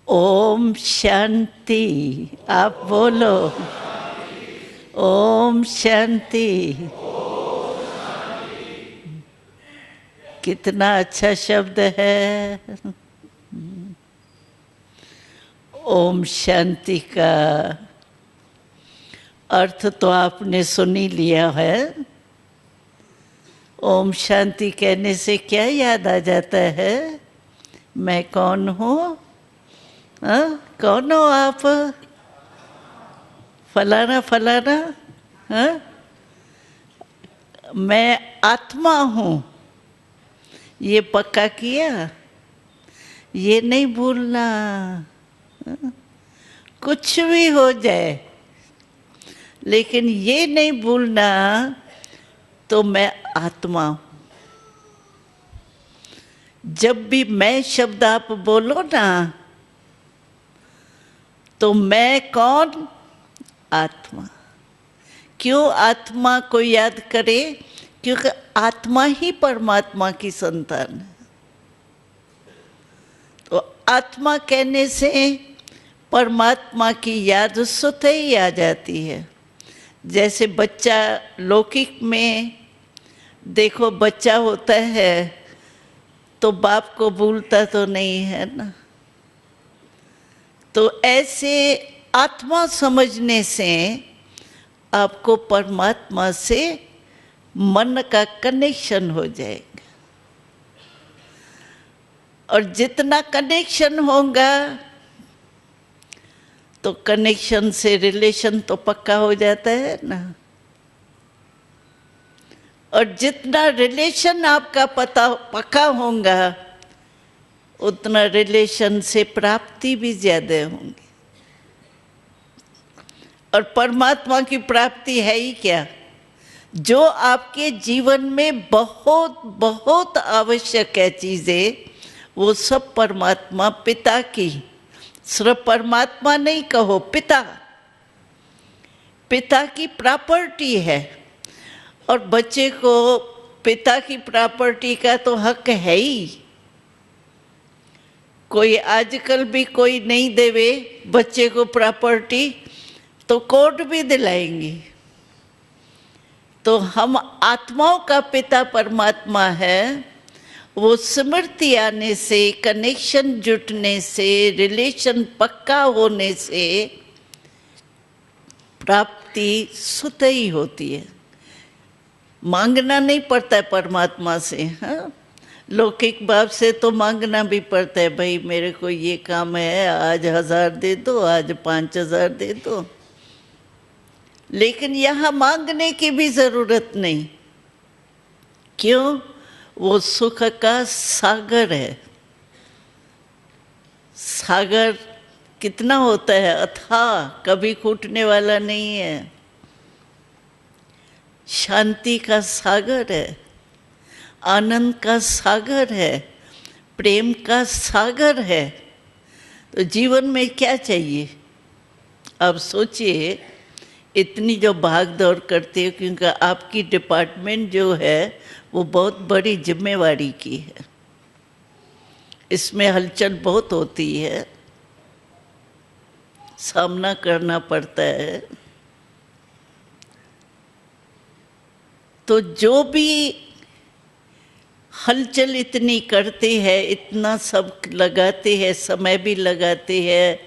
ओम शांति। आप बोलो ओम शांति। कितना अच्छा शब्द है। ओम शांति का अर्थ तो आपने सुन ही लिया है। ओम शांति कहने से क्या याद आ जाता है? मैं कौन हूँ? कौन हो आप? फलाना फलाना। हाँ, मैं आत्मा हूँ, ये पक्का किया। ये नहीं भूलना। कुछ भी हो जाए लेकिन ये नहीं भूलना तो मैं आत्मा हूँ। जब भी मैं शब्द आप बोलो ना तो मैं कौन? आत्मा। क्यों आत्मा को याद करे? क्योंकि आत्मा ही परमात्मा की संतान है। तो आत्मा कहने से परमात्मा की याद स्वतः ही आ जाती है। जैसे बच्चा लौकिक में देखो, बच्चा होता है तो बाप को भूलता तो नहीं है ना। तो ऐसे आत्मा समझने से आपको परमात्मा से मन का कनेक्शन हो जाएगा। और जितना कनेक्शन होगा तो कनेक्शन से रिलेशन तो पक्का हो जाता है ना। और जितना रिलेशन आपका पक्का होगा उतना रिलेशन से प्राप्ति भी ज्यादा होंगी। और परमात्मा की प्राप्ति है ही क्या? जो आपके जीवन में बहुत बहुत आवश्यक है चीजें, वो सब परमात्मा पिता की, सिर्फ परमात्मा नहीं कहो, पिता, पिता की प्रॉपर्टी है। और बच्चे को पिता की प्रॉपर्टी का तो हक है ही। कोई आजकल भी कोई नहीं देवे बच्चे को प्रॉपर्टी तो कोर्ट भी दिलाएंगी। तो हम आत्माओं का पिता परमात्मा है। वो स्मृति आने से, कनेक्शन जुटने से, रिलेशन पक्का होने से प्राप्ति स्वतः ही होती है। मांगना नहीं पड़ता है परमात्मा से। हाँ, लौकिक बाप से तो मांगना भी पड़ता है, भाई मेरे को ये काम है, आज 1000 दे दो, आज 5000 दे दो। लेकिन यहाँ मांगने की भी जरूरत नहीं। क्यों? वो सुख का सागर है। सागर कितना होता है? अथाह, कभी फूटने वाला नहीं है। शांति का सागर है, आनंद का सागर है, प्रेम का सागर है। तो जीवन में क्या चाहिए? अब सोचिए, इतनी जो भाग दौड़ करते हो, क्योंकि आपकी डिपार्टमेंट जो है वो बहुत बड़ी जिम्मेवारी की है। इसमें हलचल बहुत होती है, सामना करना पड़ता है। तो जो भी हलचल इतनी करते हैं, इतना सब लगाते हैं, समय भी लगाते हैं,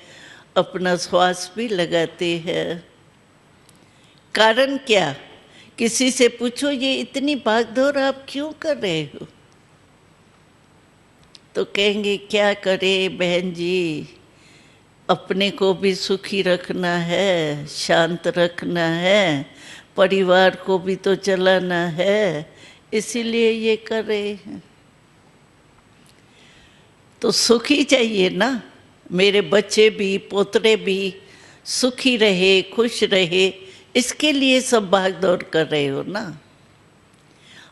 अपना श्वास भी लगाते हैं। कारण क्या? किसी से पूछो ये इतनी भागदौड़ आप क्यों कर रहे हो? तो कहेंगे क्या करे बहन जी, अपने को भी सुखी रखना है, शांत रखना है, परिवार को भी तो चलाना है, इसीलिए ये कर रहे हैं। तो सुखी चाहिए ना, मेरे बच्चे भी, पोतरे भी सुखी रहे, खुश रहे, इसके लिए सब भाग दौड़ कर रहे हो ना।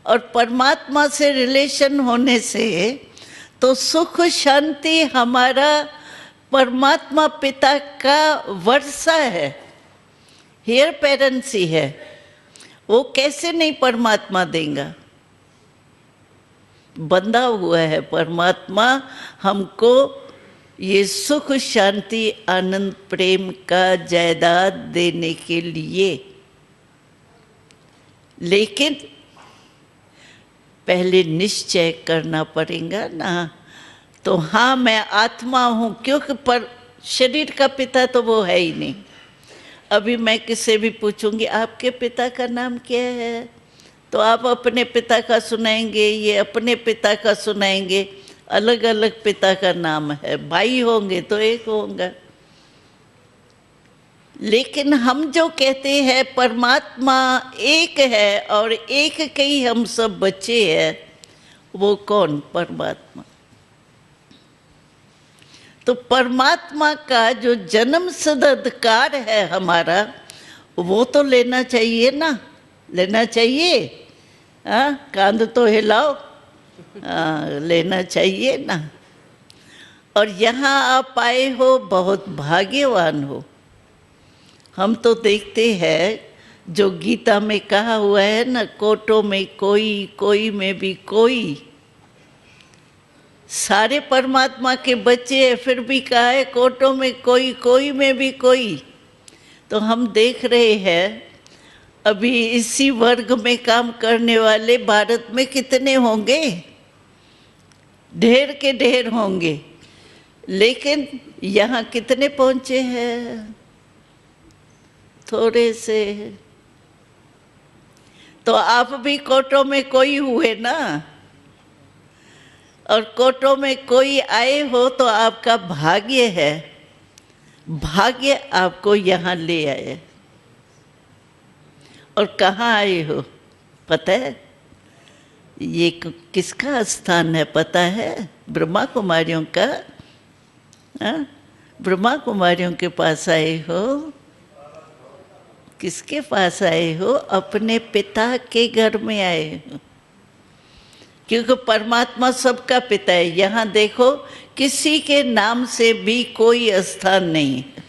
और परमात्मा से रिलेशन होने से तो सुख शांति हमारा परमात्मा पिता का वर्षा है, हेयर पेरेंसी है। वो कैसे नहीं परमात्मा देगा? बंधा हुआ है परमात्मा हमको ये सुख शांति आनंद प्रेम का जायदाद देने के लिए। लेकिन पहले निश्चय करना पड़ेगा ना। तो हाँ, मैं आत्मा हूँ, क्योंकि पर शरीर का पिता तो वो है ही नहीं। अभी मैं किससे भी पूछूंगी आपके पिता का नाम क्या है, तो आप अपने पिता का सुनाएंगे, ये अपने पिता का सुनाएंगे। अलग अलग पिता का नाम है, भाई होंगे तो एक होगा। लेकिन हम जो कहते हैं परमात्मा एक है और एक के ही हम सब बच्चे हैं, वो कौन? परमात्मा। तो परमात्मा का जो जन्म सिद्ध अधिकार है हमारा, वो तो लेना चाहिए ना, लेना चाहिए। हाँ, कांध तो हिलाओ। लेना चाहिए ना। और यहाँ आप आए हो, बहुत भाग्यवान हो। हम तो देखते हैं जो गीता में कहा हुआ है ना, कोटों में कोई, कोई में भी कोई। सारे परमात्मा के बच्चे हैं, फिर भी कहा है कोटों में कोई, कोई में भी कोई। तो हम देख रहे हैं अभी इसी वर्ग में काम करने वाले भारत में कितने होंगे? ढेर के ढेर होंगे। लेकिन यहाँ कितने पहुँचे हैं? थोड़े से। तो आप भी कोटों में कोई हुए ना, और कोटों में कोई आए हो तो आपका भाग्य है। भाग्य आपको यहाँ ले आए। और कहाँ आए हो पता है? ये किसका स्थान है पता है? ब्रह्मा कुमारियों का। ब्रह्मा कुमारियों के पास आए हो। किसके पास आए हो? अपने पिता के घर में आए हो, क्योंकि परमात्मा सबका पिता है। यहाँ देखो, किसी के नाम से भी कोई स्थान नहीं है।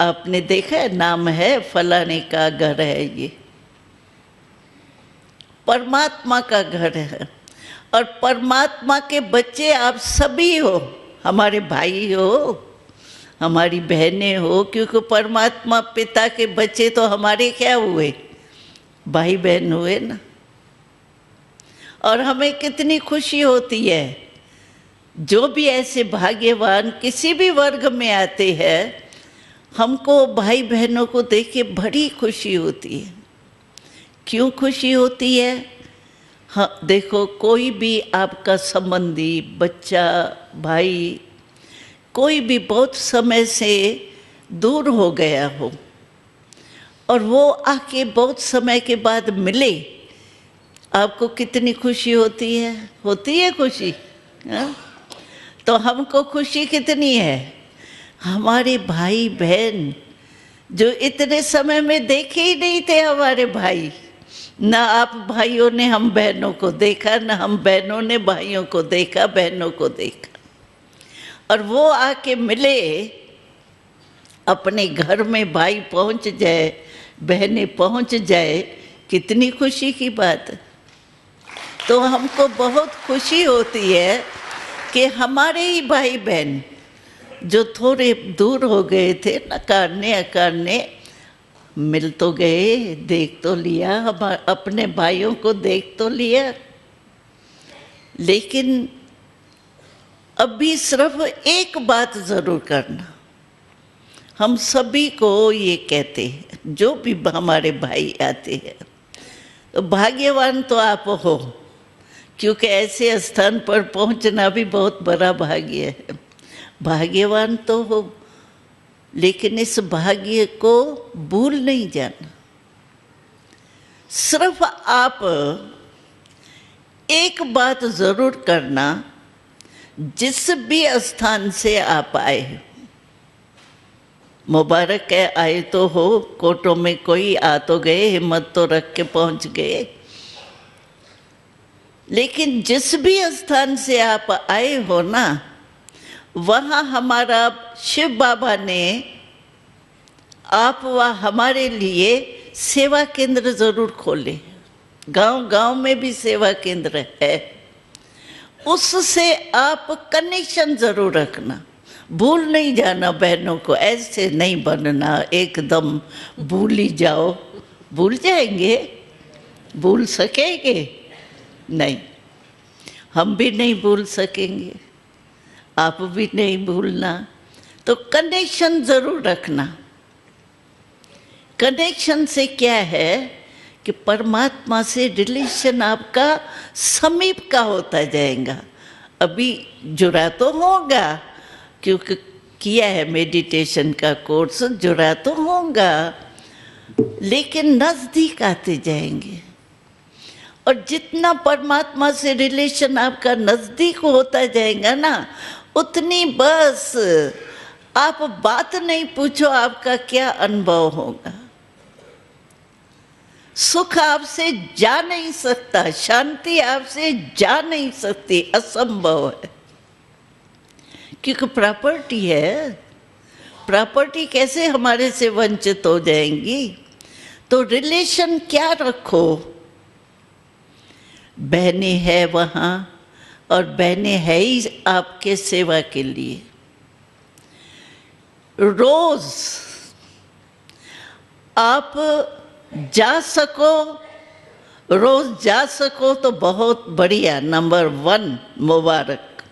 आपने देखा है, नाम है फलाने का घर है, ये परमात्मा का घर है। और परमात्मा के बच्चे आप सभी हो, हमारे भाई हो, हमारी बहनें हो, क्योंकि परमात्मा पिता के बच्चे तो हमारे क्या हुए? भाई बहन हुए ना। और हमें कितनी खुशी होती है जो भी ऐसे भाग्यवान किसी भी वर्ग में आते हैं, हमको भाई बहनों को देख के बड़ी खुशी होती है। क्यों खुशी होती है? हाँ, देखो, कोई भी आपका संबंधी, बच्चा, भाई, कोई भी बहुत समय से दूर हो गया हो और वो आके बहुत समय के बाद मिले, आपको कितनी खुशी होती है? होती है खुशी? हाँ? तो हमको खुशी कितनी है? हमारे भाई बहन जो इतने समय में देखे ही नहीं थे, हमारे भाई, ना आप भाइयों ने हम बहनों को देखा, ना हम बहनों ने भाइयों को देखा, बहनों को देखा, और वो आके मिले, अपने घर में भाई पहुंच जाए, बहनें पहुंच जाए, कितनी खुशी की बात है। तो हमको बहुत खुशी होती है कि हमारे ही भाई बहन जो थोड़े दूर हो गए थे, नकारने अकारने, मिल तो गए, देख तो लिया, हम अपने भाइयों को देख तो लिया। लेकिन अभी सिर्फ एक बात ज़रूर करना, हम सभी को ये कहते हैं, जो भी हमारे भाई आते हैं, तो भाग्यवान तो आप हो, क्योंकि ऐसे स्थान पर पहुंचना भी बहुत बड़ा भाग्य है। भाग्यवान तो हो, लेकिन इस भाग्य को भूल नहीं जाना। सिर्फ आप एक बात ज़रूर करना, जिस भी स्थान से आप आए हो, मुबारक है, आए तो हो, कोटों में कोई आ तो गए, हिम्मत तो रख के पहुंच गए। लेकिन जिस भी स्थान से आप आए हो ना, वहाँ हमारा शिव बाबा ने आप व हमारे लिए सेवा केंद्र ज़रूर खोले। गांव गांव में भी सेवा केंद्र है, उससे आप कनेक्शन जरूर रखना, भूल नहीं जाना बहनों को, ऐसे नहीं बनना एकदम भूल ही जाओ। भूल जाएंगे? भूल सकेंगे? नहीं, हम भी नहीं भूल सकेंगे, आप भी नहीं भूलना। तो कनेक्शन जरूर रखना। कनेक्शन से क्या है कि परमात्मा से रिलेशन आपका समीप का होता जाएगा। अभी जुड़ा तो होगा, क्योंकि किया है मेडिटेशन का कोर्स, जुड़ा तो होगा, लेकिन नज़दीक आते जाएंगे। और जितना परमात्मा से रिलेशन आपका नज़दीक होता जाएगा ना, उतनी बस आप बात नहीं पूछो, आपका क्या अनुभव होगा। सुख आपसे जा नहीं सकता, शांति आपसे जा नहीं सकती, असंभव है। क्योंकि प्रॉपर्टी है, प्रॉपर्टी कैसे हमारे से वंचित हो जाएंगी। तो रिलेशन क्या रखो, बहनें हैं वहाँ, और बहनें है ही आपके सेवा के लिए। रोज आप जा सको, रोज जा सको तो बहुत बढ़िया, नंबर 1 मुबारक।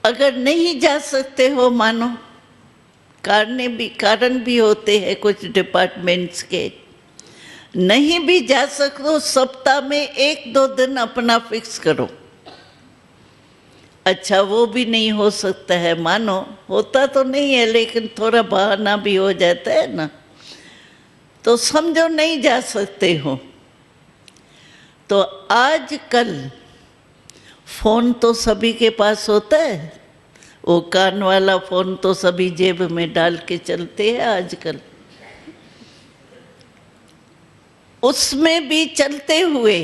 अगर नहीं जा सकते हो, मानो कारण भी होते हैं कुछ डिपार्टमेंट्स के, नहीं भी जा सकते हो, सप्ताह में 1-2 दिन अपना फिक्स करो। अच्छा वो भी नहीं हो सकता है, मानो होता तो नहीं है, लेकिन थोड़ा बहाना भी हो जाता है ना, तो समझो नहीं जा सकते हो। तो आजकल फोन तो सभी के पास होता है, वो कान वाला फोन तो सभी जेब में डाल के चलते हैं आजकल। उसमें भी चलते हुए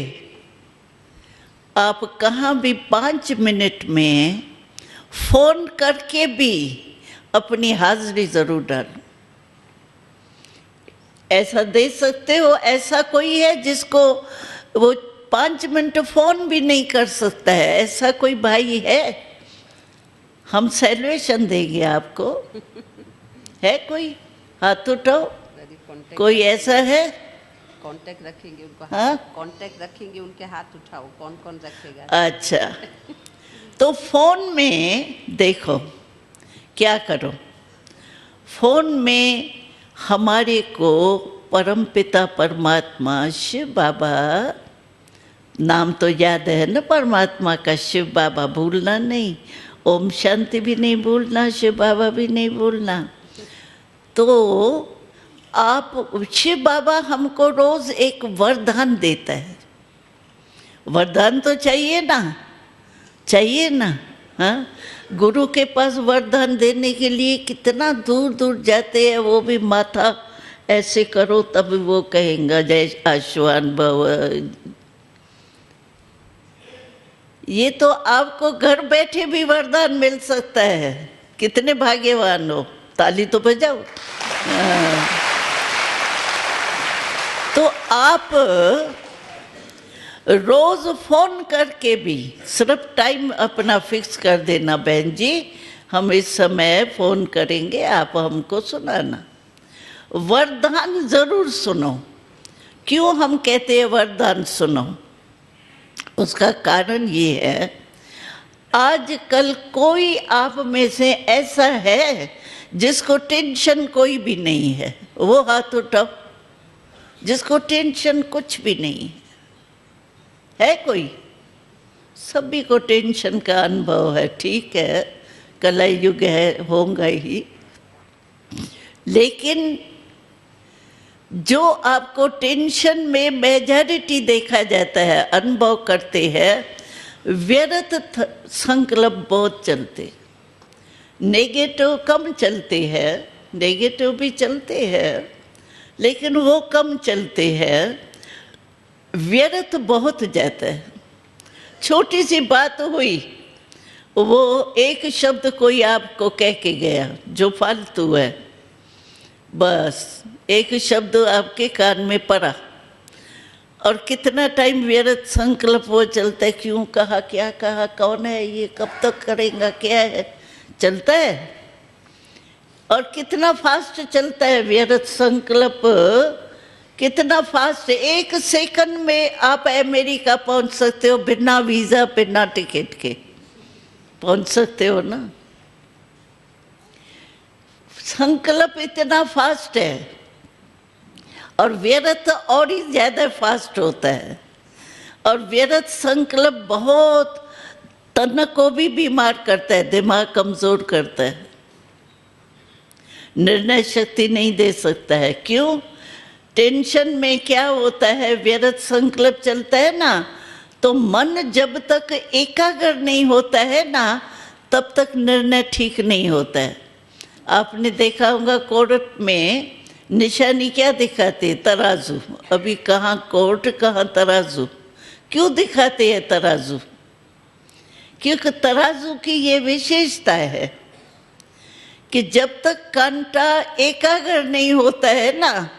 आप कहाँ भी 5 मिनट में फोन करके भी अपनी हाजिरी जरूर डालो। ऐसा दे सकते हो, ऐसा कोई है जिसको वो 5 मिनट फोन भी नहीं कर सकता है, ऐसा कोई भाई है? हम सैल्वेशन देंगे आपको। है कोई? हाथ उठाओ, कोई ऐसा है? कांटेक्ट रखेंगे उनको, हाँ, कांटेक्ट रखेंगे उनके, हाथ उठाओ, कौन कौन रखेगा? अच्छा, तो फोन में देखो क्या करो, फोन में हमारे को परमपिता परमात्मा शिव बाबा, नाम तो याद है ना परमात्मा का, शिव बाबा भूलना नहीं, ओम शांति भी नहीं भूलना, शिव बाबा भी नहीं भूलना। तो आप, शिव बाबा हमको रोज एक वरदान देता है, वरदान तो चाहिए ना, चाहिए ना। हाँ, गुरु के पास वरदान देने के लिए कितना दूर दूर जाते हैं, वो भी माथा ऐसे करो तब वो कहेंगे जय आयुष्मान भव। ये तो आपको घर बैठे भी वरदान मिल सकता है, कितने भाग्यवान हो, ताली तो बजाओ। तो आप रोज फोन करके भी सिर्फ टाइम अपना फिक्स कर देना, बहन जी हम इस समय फोन करेंगे, आप हमको सुनाना। वरदान जरूर सुनो। क्यों हम कहते हैं वरदान सुनो? उसका कारण ये है, आजकल कोई आप में से ऐसा है जिसको टेंशन कोई भी नहीं है? वो हाथ उठाओ जिसको टेंशन कुछ भी नहीं है कोई? सभी को टेंशन का अनुभव है, ठीक है, कला युग है, होगा ही, लेकिन जो आपको टेंशन में मेजॉरिटी देखा जाता है, अनुभव करते हैं, व्यर्थ संकल्प बहुत चलते, नेगेटिव कम चलते हैं, नेगेटिव भी चलते हैं लेकिन वो कम चलते हैं, व्यर्थ बहुत जाता है। छोटी सी बात हुई, वो एक शब्द कोई आपको कह के गया जो फालतू है, बस एक शब्द आपके कान में पड़ा और कितना टाइम व्यर्थ संकल्प वो चलता है, क्यों कहा, क्या कहा, कौन है ये, कब तक करेगा, क्या है, चलता है। और कितना फास्ट चलता है व्यर्थ संकल्प, कितना फास्ट। 1 सेकंड में आप अमेरिका पहुंच सकते हो बिना वीजा, बिना टिकट के पहुंच सकते हो ना। संकल्प इतना फास्ट है, और व्यर्थ और ही ज्यादा फास्ट होता है। और व्यर्थ संकल्प बहुत तन को भी बीमार करता है, दिमाग कमजोर करता है, निर्णय शक्ति नहीं दे सकता है। क्यों? टेंशन में क्या होता है, व्यर्थ संकल्प चलता है ना, तो मन जब तक एकाग्र नहीं होता है ना, तब तक निर्णय ठीक नहीं होता है। आपने देखा होगा कोर्ट में निशानी क्या दिखाते हैं? तराजू। अभी कहाँ कोर्ट, कहाँ तराजू। क्यों दिखाते हैं तराजू? क्योंकि तराजू की ये विशेषता है कि जब तक कांटा एकाग्र नहीं होता है ना,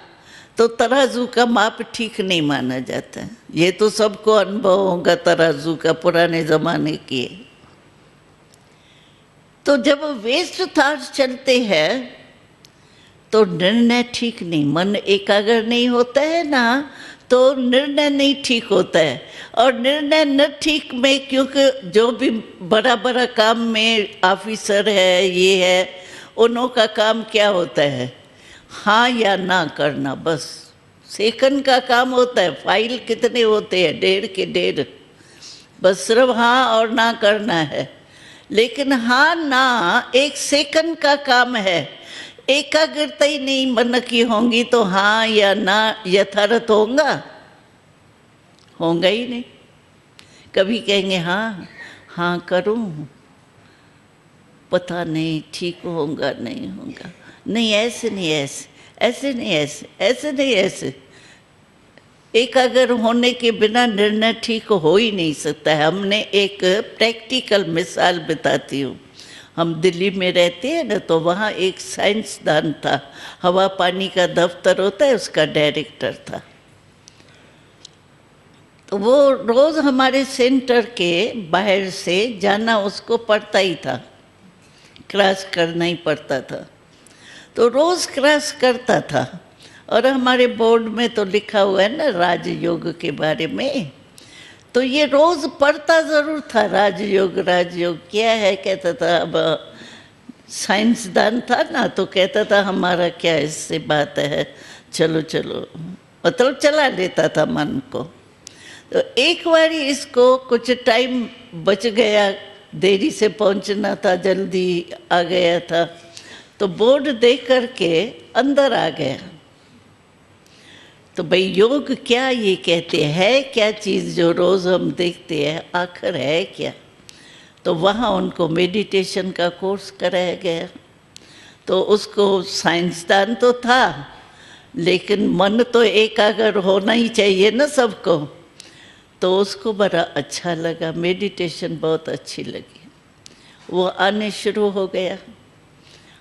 तो तराजू का माप ठीक नहीं माना जाता है। ये तो सबको अनुभव होगा तराजू का, पुराने जमाने की। तो जब वेस्ट थॉट्स चलते हैं तो निर्णय ठीक नहीं, मन एकाग्र नहीं होता है ना, तो निर्णय नहीं ठीक होता है। और निर्णय न ठीक में, क्योंकि जो भी बड़ा बड़ा काम में ऑफिसर है, ये है, उन्हों का काम क्या होता है? हाँ या ना करना, बस सेकंड का काम होता है। फाइल कितने होते हैं? 1.5 के 1.5, बस सिर्फ हाँ और ना करना है। लेकिन हाँ ना 1 सेकंड का काम है। एकाग्रता ही नहीं मन की होंगी तो हाँ या ना यथार्थ होगा? होगा ही नहीं। कभी कहेंगे हाँ हाँ करूँ, पता नहीं ठीक होगा नहीं होगा, नहीं ऐसे नहीं, ऐसे ऐसे नहीं, ऐसे ऐसे नहीं, ऐसे। एकाग्र होने के बिना निर्णय ठीक हो ही नहीं सकता है। हमने एक प्रैक्टिकल मिसाल बताती हूँ। हम दिल्ली में रहते हैं ना, तो वहाँ एक साइंसदान था, हवा पानी का दफ्तर होता है, उसका डायरेक्टर था। तो वो रोज़ हमारे सेंटर के बाहर से जाना उसको पड़ता ही था, क्रॉस करना ही पड़ता था। तो रोज़ क्रॉस करता था। और हमारे बोर्ड में तो लिखा हुआ है ना राजयोग के बारे में, तो ये रोज़ पढ़ता ज़रूर था। राजयोग, राजयोग क्या है कहता था। अब साइंसदान था ना, तो कहता था हमारा क्या इससे बात है, चलो चलो, मतलब चला लेता था मन को। तो एक बार इसको कुछ टाइम बच गया, देरी से पहुंचना था, जल्दी आ गया था, तो बोर्ड देख करके अंदर आ गया। तो भाई योग क्या ये कहते हैं, क्या चीज़ जो रोज़ हम देखते हैं, आखिर है क्या? तो वहाँ उनको मेडिटेशन का कोर्स कराया गया। तो उसको साइंसदान तो था, लेकिन मन तो एकाग्र होना ही चाहिए ना सबको। तो उसको बड़ा अच्छा लगा, मेडिटेशन बहुत अच्छी लगी। वो आने शुरू हो गया,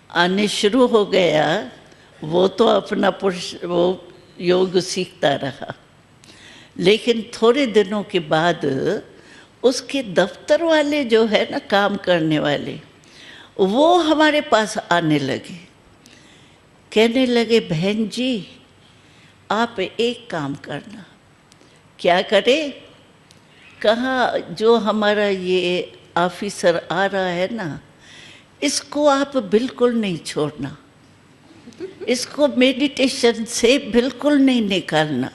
आने शुरू हो गया। वो तो अपना वो योग सीखता रहा। लेकिन थोड़े दिनों के बाद उसके दफ्तर वाले जो है ना, काम करने वाले, वो हमारे पास आने लगे, कहने लगे बहन जी आप एक काम करना। क्या करे? कहा जो हमारा ये ऑफिसर आ रहा है ना, इसको आप बिल्कुल नहीं छोड़ना, इसको मेडिटेशन से बिल्कुल नहीं निकालना,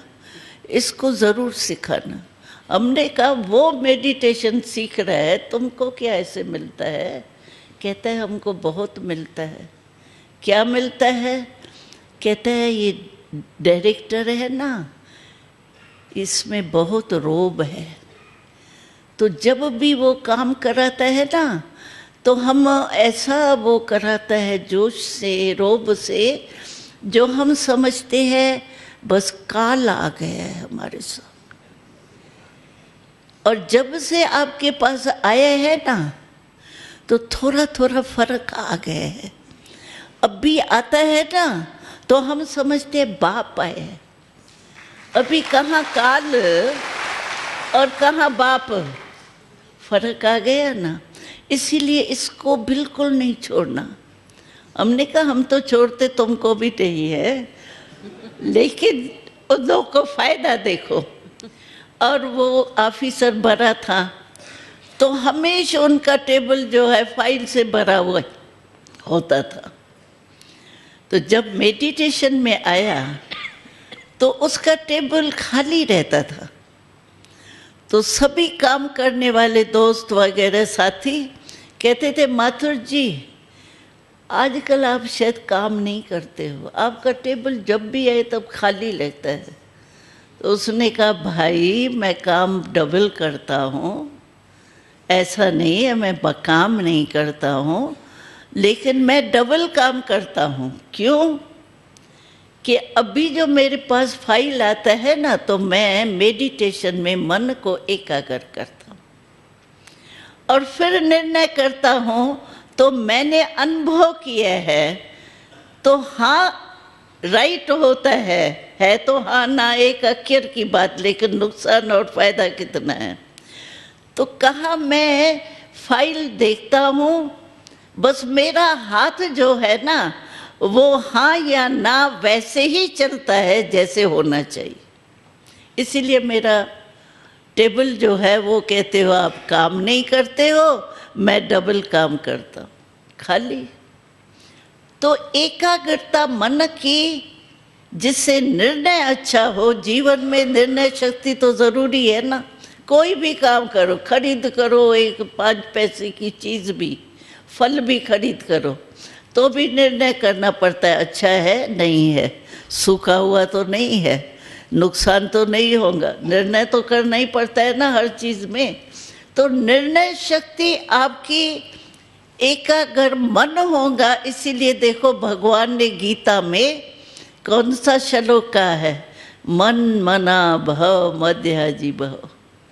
इसको ज़रूर सिखाना। हमने कहा वो मेडिटेशन सीख रहा है, तुमको क्या ऐसे मिलता है? कहता है हमको बहुत मिलता है। क्या मिलता है? कहता है ये डायरेक्टर है ना, इसमें बहुत रोब है, तो जब भी वो काम कराता है ना, तो हम ऐसा वो कराता है जोश से, रोब से, जो हम समझते हैं बस काल आ गया है हमारे साथ। और जब से आपके पास आया है ना, तो थोड़ा थोड़ा फर्क आ गया है। अब भी आता है ना, तो हम समझते हैं बाप आए हैं, अभी कहाँ काल और कहाँ बाप, फर्क आ गया ना। इसीलिए इसको बिल्कुल नहीं छोड़ना। हमने कहा हम तो छोड़ते तुमको भी नहीं है, लेकिन उन लोगों को फायदा देखो। और वो ऑफिसर भरा था, तो हमेशा उनका टेबल जो है फाइल से भरा हुआ होता था। तो जब मेडिटेशन में आया तो उसका टेबल खाली रहता था। तो सभी काम करने वाले दोस्त वगैरह साथी कहते थे, माथुर जी आजकल आप शायद काम नहीं करते हो, आपका टेबल जब भी आए तब खाली लगता है। तो उसने कहा, भाई मैं काम डबल करता हूँ, ऐसा नहीं है मैं काम नहीं करता हूँ, लेकिन मैं डबल काम करता हूँ। क्यों? कि अभी जो मेरे पास फाइल आता है ना, तो मैं मेडिटेशन में मन को एकाग्र करता हूँ और फिर निर्णय करता हूँ। तो मैंने अनुभव किया है, तो हाँ राइट होता है तो हाँ ना, एक अक्षर की बात, लेकिन नुकसान और फायदा कितना है। तो कहा मैं फाइल देखता हूँ, बस मेरा हाथ जो है ना वो हाँ या ना वैसे ही चलता है जैसे होना चाहिए। इसीलिए मेरा टेबल जो है, वो कहते हो आप काम नहीं करते हो, मैं डबल काम करता हूँ, खाली। तो एकाग्रता मन की, जिससे निर्णय अच्छा हो। जीवन में निर्णय शक्ति तो ज़रूरी है ना। कोई भी काम करो, खरीद करो एक 5 पैसे की चीज़ भी, फल भी खरीद करो, तो भी निर्णय करना पड़ता है, अच्छा है नहीं है, सूखा हुआ तो नहीं है, नुकसान तो नहीं होगा। निर्णय तो करना ही पड़ता है ना हर चीज़ में। तो निर्णय शक्ति आपकी एकाग्र मन होगा। इसीलिए देखो भगवान ने गीता में कौन सा श्लोक कहा है, मन मना भव मध्याजी भव।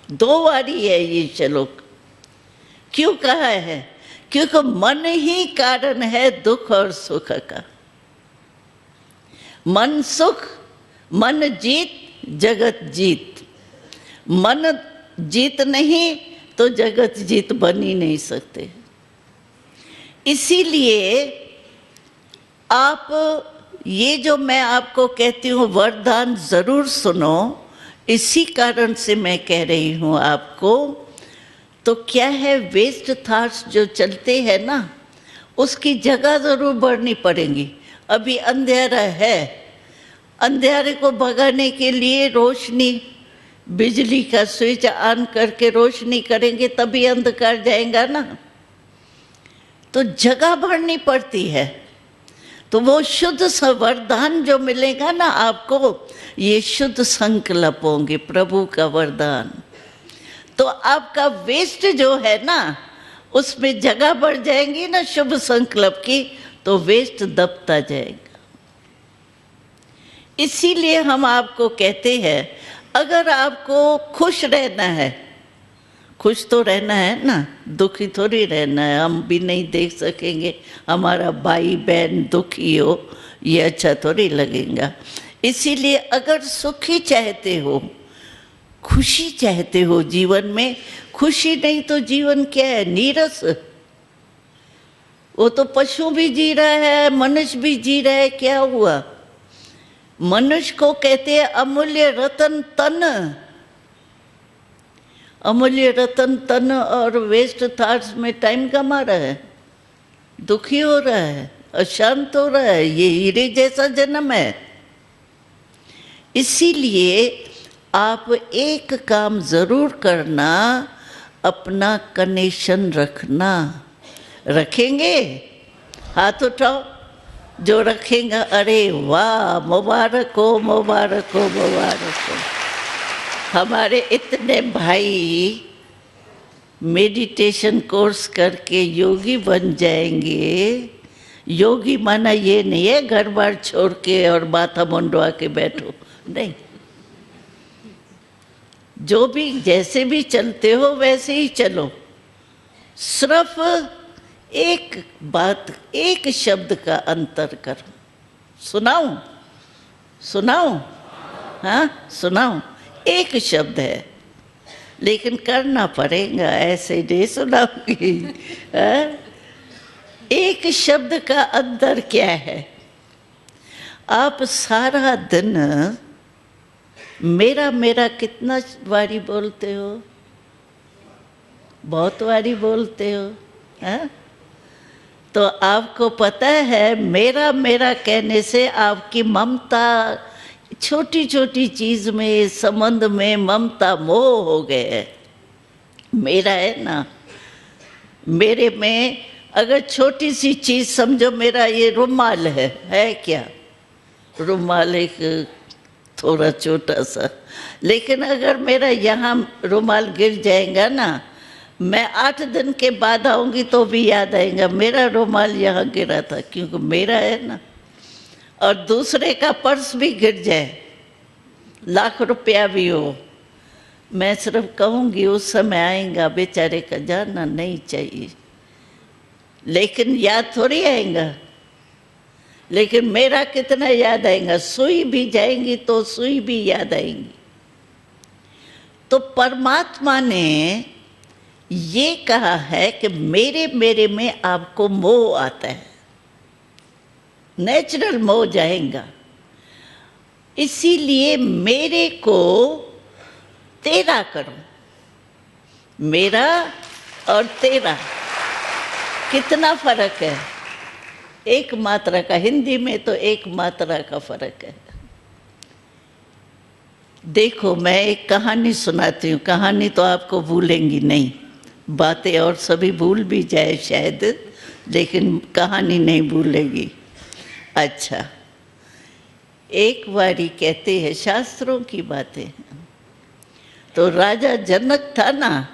2 बारी है ये श्लोक। क्यों कहा है? क्योंकि मन ही कारण है दुख और सुख का। मन सुख, मन जीत, जगत जीत। मन जीत नहीं तो जगत जीत बन ही नहीं सकते। इसीलिए आप ये जो मैं आपको कहती हूँ वरदान ज़रूर सुनो। इसी कारण से मैं कह रही हूँ आपको। तो क्या है, वेस्ट थॉट्स जो चलते हैं ना, उसकी जगह ज़रूर बढ़नी पड़ेगी। अभी अंधेरा है, अंधेरे को भगाने के लिए रोशनी, बिजली का स्विच ऑन करके रोशनी करेंगे तभी अंधकार जाएगा ना। तो जगह बढ़नी पड़ती है। तो वो शुद्ध वरदान जो मिलेगा ना आपको, ये शुद्ध संकल्प होंगे, प्रभु का वरदान। तो आपका वेस्ट जो है ना, उसमें जगह बढ़ जाएंगी ना शुभ संकल्प की, तो वेस्ट दबता जाएगा। इसीलिए हम आपको कहते हैं, अगर आपको खुश रहना है, खुश तो रहना है ना, दुखी थोड़ी रहना है। हम भी नहीं देख सकेंगे हमारा भाई बहन दुखी हो, ये अच्छा थोड़ी लगेगा। इसीलिए अगर सुखी चाहते हो, खुशी चाहते हो जीवन में, खुशी नहीं तो जीवन क्या है, नीरस। वो तो पशु भी जी रहा है, मनुष्य भी जी रहा है, क्या हुआ? मनुष्य को कहते हैं अमूल्य रतन तन। अमूल्य रतन तन और वेस्ट थॉट्स में टाइम कमा रहा है, दुखी हो रहा है, अशांत हो रहा है। ये हीरे जैसा जन्म है। इसीलिए आप एक काम ज़रूर करना, अपना कनेक्शन रखना। रखेंगे? हाथ उठाओ जो रखेगा। अरे वाह, मुबारक हो, मुबारक हो, मुबारक हो। हमारे इतने भाई मेडिटेशन कोर्स करके योगी बन जाएंगे। योगी माना ये नहीं है घर बार छोड़ के और माथा मुंडवा के बैठो, नहीं। जो भी जैसे भी चलते हो वैसे ही चलो। सिर्फ एक बात, एक शब्द का अंतर करो। सुनाऊं? सुनाऊं? हाँ सुनाऊं? एक शब्द है, लेकिन करना पड़ेगा, ऐसे नहीं सुनाऊंगी। हाँ? एक शब्द का अंदर क्या है? आप सारा दिन मेरा मेरा कितना बारी बोलते हो? बहुत बारी बोलते हो। हाँ? तो आपको पता है मेरा मेरा कहने से आपकी ममता, छोटी छोटी चीज में, संबंध में ममता मोह हो गए है। मेरा है ना, मेरे में अगर छोटी सी चीज समझो, मेरा ये रुमाल है क्या? रुमाल एक थोड़ा छोटा सा, लेकिन अगर मेरा यहाँ रुमाल गिर जाएगा ना, मैं 8 दिन के बाद आऊंगी तो भी याद आएगा मेरा रुमाल यहाँ गिरा था, क्योंकि मेरा है ना। और दूसरे का पर्स भी गिर जाए, लाख रुपया भी हो, मैं सिर्फ कहूँगी उस समय आएगा, बेचारे का जाना नहीं चाहिए, लेकिन याद थोड़ी आएगा। लेकिन मेरा कितना याद आएगा? सुई भी जाएंगी तो सुई भी याद आएंगी। तो परमात्मा ने ये कहा है कि मेरे मेरे में आपको मोह आता है, नेचुरल मोह जाएगा। इसीलिए मेरे को तेरा करो। मेरा और तेरा कितना फर्क है? एक मात्रा का। हिंदी में तो एक मात्रा का फर्क है। देखो मैं एक कहानी सुनाती हूँ। कहानी तो आपको भूलेंगी नहीं, बातें और सभी भूल भी जाए शायद, लेकिन कहानी नहीं भूलेगी। अच्छा, एक बारी कहते हैं, शास्त्रों की बातें हैं, तो राजा जनक था ना,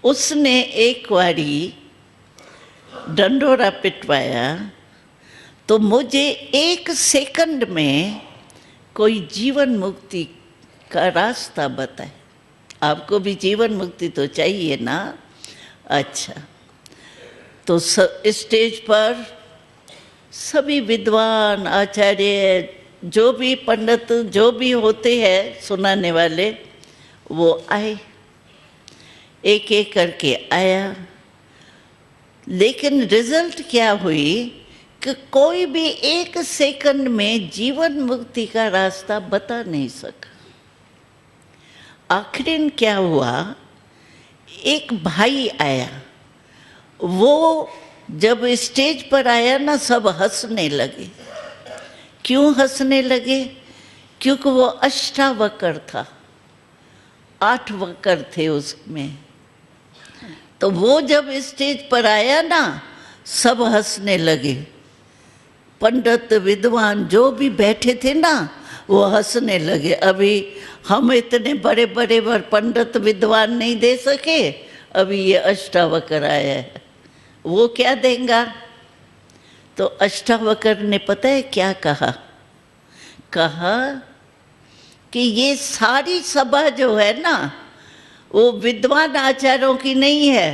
उसने एक बारी डंडोरा पिटवाया तो मुझे 1 सेकंड में कोई जीवन मुक्ति का रास्ता बताए। आपको भी जीवन मुक्ति तो चाहिए ना। अच्छा, तो स्टेज पर सभी विद्वान, आचार्य, जो भी पंडित, जो भी होते हैं सुनाने वाले, वो आए, एक एक करके आया। लेकिन रिजल्ट क्या हुई कि कोई भी 1 सेकंड में जीवन मुक्ति का रास्ता बता नहीं सका। आखिर क्या हुआ, एक भाई आया, वो जब स्टेज पर आया ना, सब हंसने लगे। क्यों हंसने लगे? क्योंकि वो अष्टावक्र था, 8 वक्र थे उसमें। तो वो जब स्टेज पर आया ना, सब हंसने लगे। पंडित, विद्वान जो भी बैठे थे ना, वो हंसने लगे। अभी हम इतने बड़े बड़े पंडित विद्वान नहीं दे सके, अभी ये अष्टावक्र आया है, वो क्या देगा? तो अष्टावक्र ने पता है क्या कहा? कहा कि ये सारी सभा जो है ना, वो विद्वान आचार्यों की नहीं है,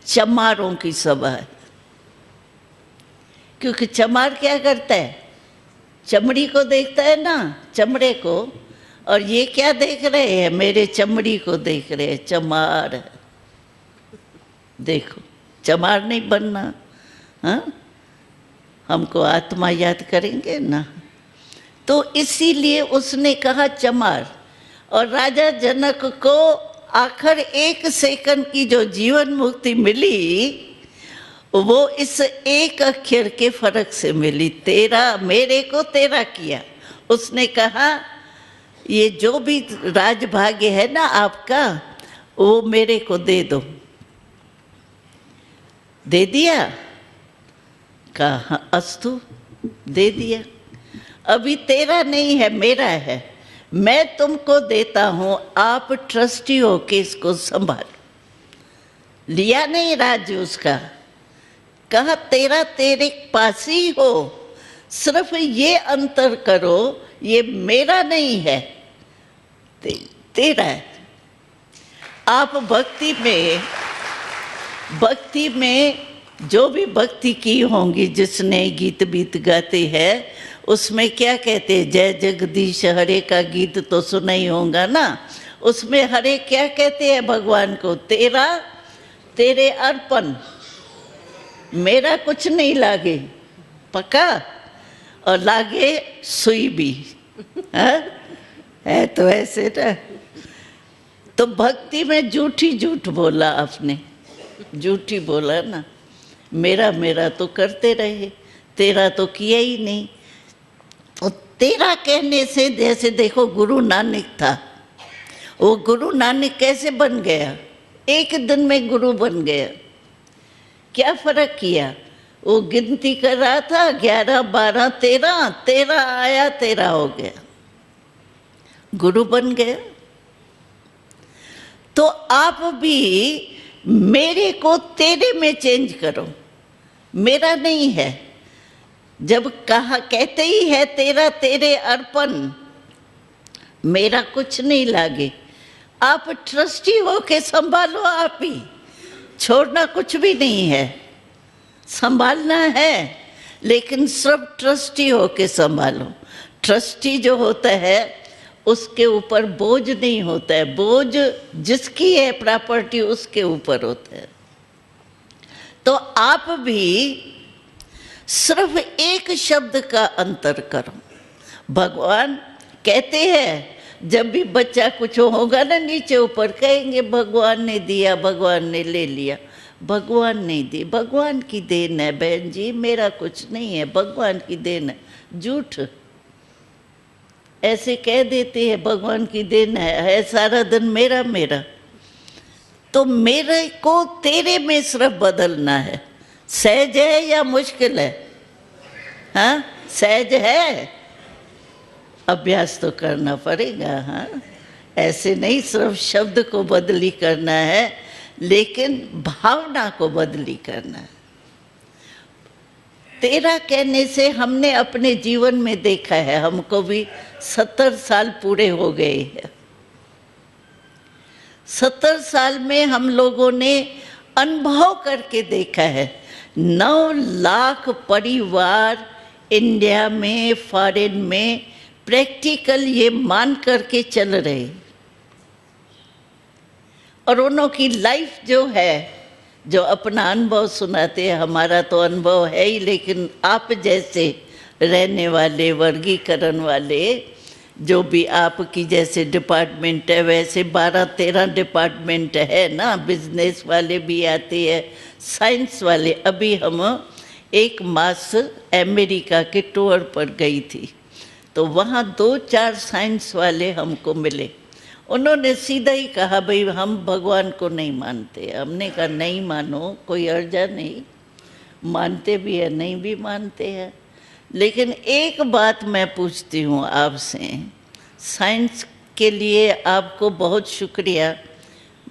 चमारों की सभा है। क्योंकि चमार क्या करता है? चमड़ी को देखता है ना, चमड़े को। और ये क्या देख रहे हैं? मेरे चमड़ी को देख रहे हैं, चमार है। देखो, चमार नहीं बनना। हाँ, हमको आत्मा याद करेंगे ना। तो इसीलिए उसने कहा चमार। और राजा जनक को आखिर 1 सेकंड की जो जीवन मुक्ति मिली, वो इस एक अक्षर के फर्क से मिली। तेरा, मेरे को तेरा किया। उसने कहा ये जो भी राजभाग्य है ना आपका, वो मेरे को दे दो। दे दिया? कहा अस्तु, दे दिया। अभी तेरा नहीं है, मेरा है। मैं तुमको देता हूं, आप ट्रस्टी हो के इसको संभाल। लिया नहीं राज्य उसका, कहा तेरा तेरे पास ही हो, सिर्फ ये अंतर करो, ये मेरा नहीं है, तेरा है। आप भक्ति में जो भी भक्ति की होंगी, जिसने गीत बीत गाते हैं, उसमें क्या कहते हैं, जय जगदीश हरे का गीत तो सुना ही होगा ना। उसमें हरे क्या कहते हैं भगवान को, तेरा तेरे अर्पण, मेरा कुछ नहीं लागे, पक्का, और लागे सुई भी। हाँ? है तो ऐसे ना। तो भक्ति में झूठी झूठ बोला आपने, झूठी बोला ना। मेरा मेरा तो करते रहे, तेरा तो किया ही नहीं। तो तेरा कहने से, जैसे देखो गुरु नानक था, वो गुरु नानक कैसे बन गया, एक दिन में गुरु बन गया। क्या फर्क किया, वो गिनती कर रहा था 11 12 13, 13 आया 13 हो गया, गुरु बन गया। तो आप भी मेरे को तेरे में चेंज करो, मेरा नहीं है। जब कहा कहते ही है तेरा तेरे अर्पण, मेरा कुछ नहीं लागे, आप ट्रस्टी हो के संभालो, आप ही, छोड़ना कुछ भी नहीं है, संभालना है, लेकिन सिर्फ ट्रस्टी हो के संभालो। ट्रस्टी जो होता है उसके ऊपर बोझ नहीं होता है, बोझ जिसकी है प्रॉपर्टी उसके ऊपर होता है। तो आप भी सिर्फ एक शब्द का अंतर करो। भगवान कहते हैं, जब भी बच्चा कुछ होगा ना, नीचे ऊपर कहेंगे भगवान ने दिया, भगवान ने ले लिया। भगवान नहीं दी, भगवान की देन है बहन जी, मेरा कुछ नहीं है, भगवान की देन है। झूठ, ऐसे कह देते हैं भगवान की देन है सारा दिन मेरा मेरा। तो मेरे को तेरे में सिर्फ बदलना है। सहज है या मुश्किल है? हाँ, सहज है, अभ्यास तो करना पड़ेगा। हाँ, ऐसे नहीं सिर्फ शब्द को बदली करना है, लेकिन भावना को बदली करना है। तेरा कहने से हमने अपने जीवन में देखा है, हमको भी 70 साल पूरे हो गए हैं। 70 साल में हम लोगों ने अनुभव करके देखा है, 9 लाख परिवार इंडिया में, फॉरेन में प्रैक्टिकल ये मान करके चल रहे। और उनकी लाइफ जो है, जो अपना अनुभव सुनाते हैं, हमारा तो अनुभव है ही, लेकिन आप जैसे रहने वाले, वर्गीकरण वाले, जो भी आपकी जैसे डिपार्टमेंट है, वैसे 12-13 डिपार्टमेंट है ना, बिजनेस वाले भी आते हैं, साइंस वाले। अभी हम एक मास अमेरिका के टूर पर गई थी, तो वहाँ 2-4 साइंस वाले हमको मिले। उन्होंने सीधा ही कहा, भाई हम भगवान को नहीं मानते। हमने कहा नहीं मानो, कोई अर्जा नहीं, मानते भी है नहीं भी मानते हैं। लेकिन एक बात मैं पूछती हूँ आपसे, साइंस के लिए आपको बहुत शुक्रिया,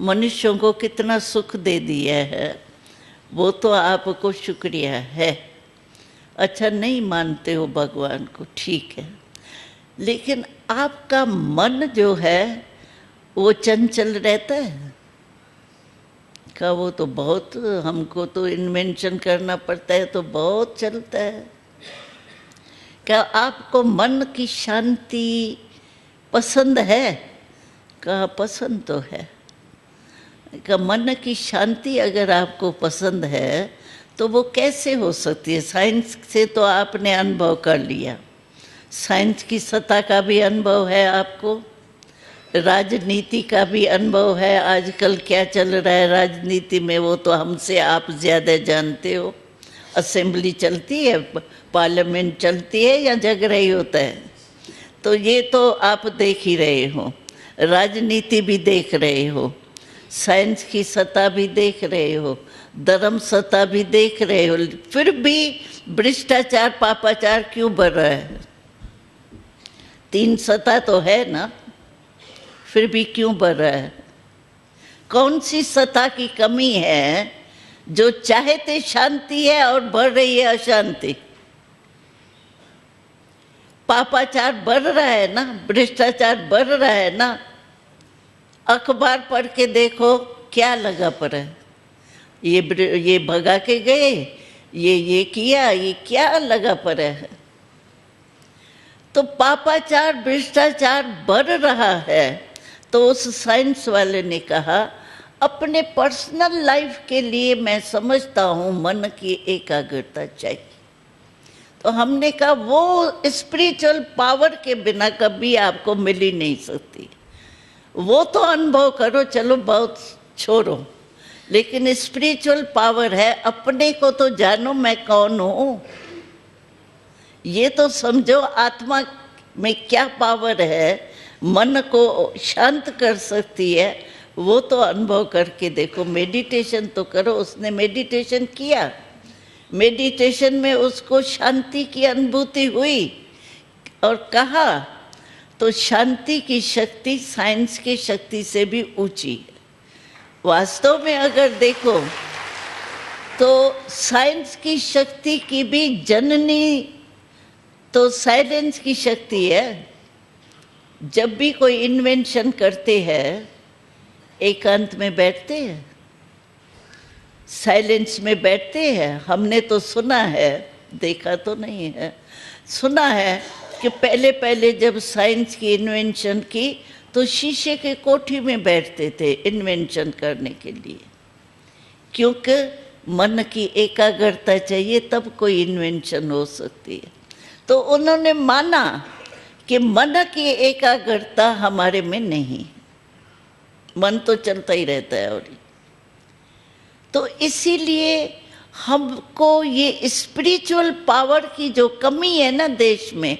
मनुष्यों को कितना सुख दे दिया है, वो तो आपको शुक्रिया है। अच्छा, नहीं मानते हो भगवान को, ठीक है, लेकिन आपका मन जो है वो चंचल रहता है का? वो तो बहुत, हमको तो इन्वेंशन करना पड़ता है, तो बहुत चलता है। क्या आपको मन की शांति पसंद है? का पसंद तो है। का मन की शांति अगर आपको पसंद है तो वो कैसे हो सकती है? साइंस से तो आपने अनुभव कर लिया, साइंस की सत्ता का भी अनुभव है आपको, राजनीति का भी अनुभव है। आजकल क्या चल रहा है राजनीति में, वो तो हमसे आप ज़्यादा जानते हो। असेंबली चलती है, पार्लियामेंट चलती है या जग रही होता है, तो ये तो आप देख ही रहे हो, राजनीति भी देख रहे हो, साइंस की सत्ता भी देख रहे हो, धर्म सत्ता भी देख रहे हो। फिर भी भ्रष्टाचार पापाचार क्यों बढ़ रहा है? 3 सत्ता तो है ना, फिर भी क्यों बढ़ रहा है? कौन सी सत्ता की कमी है जो चाहते शांति है और बढ़ रही है अशांति? पापाचार बढ़ रहा है ना, भ्रष्टाचार बढ़ रहा है ना। अखबार पढ़ के देखो क्या लगा पड़ा है, ये भगा के गए, ये किया, ये क्या लगा पड़ा है। तो पापाचार, भ्रष्टाचार बढ़ रहा है। तो उस साइंस वाले ने कहा अपने पर्सनल लाइफ के लिए मैं समझता हूँ मन की एकाग्रता चाहिए। तो हमने कहा वो स्पिरिचुअल पावर के बिना कभी आपको मिल ही नहीं सकती। वो तो अनुभव करो, चलो बहुत छोड़ो, लेकिन स्पिरिचुअल पावर है, अपने को तो जानो मैं कौन हूँ। ये तो समझो आत्मा में क्या पावर है, मन को शांत कर सकती है, वो तो अनुभव करके देखो। मेडिटेशन तो करो। उसने मेडिटेशन किया, मेडिटेशन में उसको शांति की अनुभूति हुई और कहा तो शांति की शक्ति साइंस की शक्ति से भी ऊंची है। वास्तव में अगर देखो तो साइंस की शक्ति की भी जननी तो साइलेंस की शक्ति है। जब भी कोई इन्वेंशन करते हैं एकांत में बैठते हैं, साइलेंस में बैठते हैं। हमने तो सुना है, देखा तो नहीं है, सुना है कि पहले पहले जब साइंस की इन्वेंशन की तो शीशे के कोठी में बैठते थे इन्वेंशन करने के लिए, क्योंकि मन की एकाग्रता चाहिए तब कोई इन्वेंशन हो सकती है। तो उन्होंने माना कि मन की एकाग्रता हमारे में नहीं, मन तो चलता ही रहता है। और तो इसीलिए हमको ये स्पिरिचुअल पावर की जो कमी है ना देश में,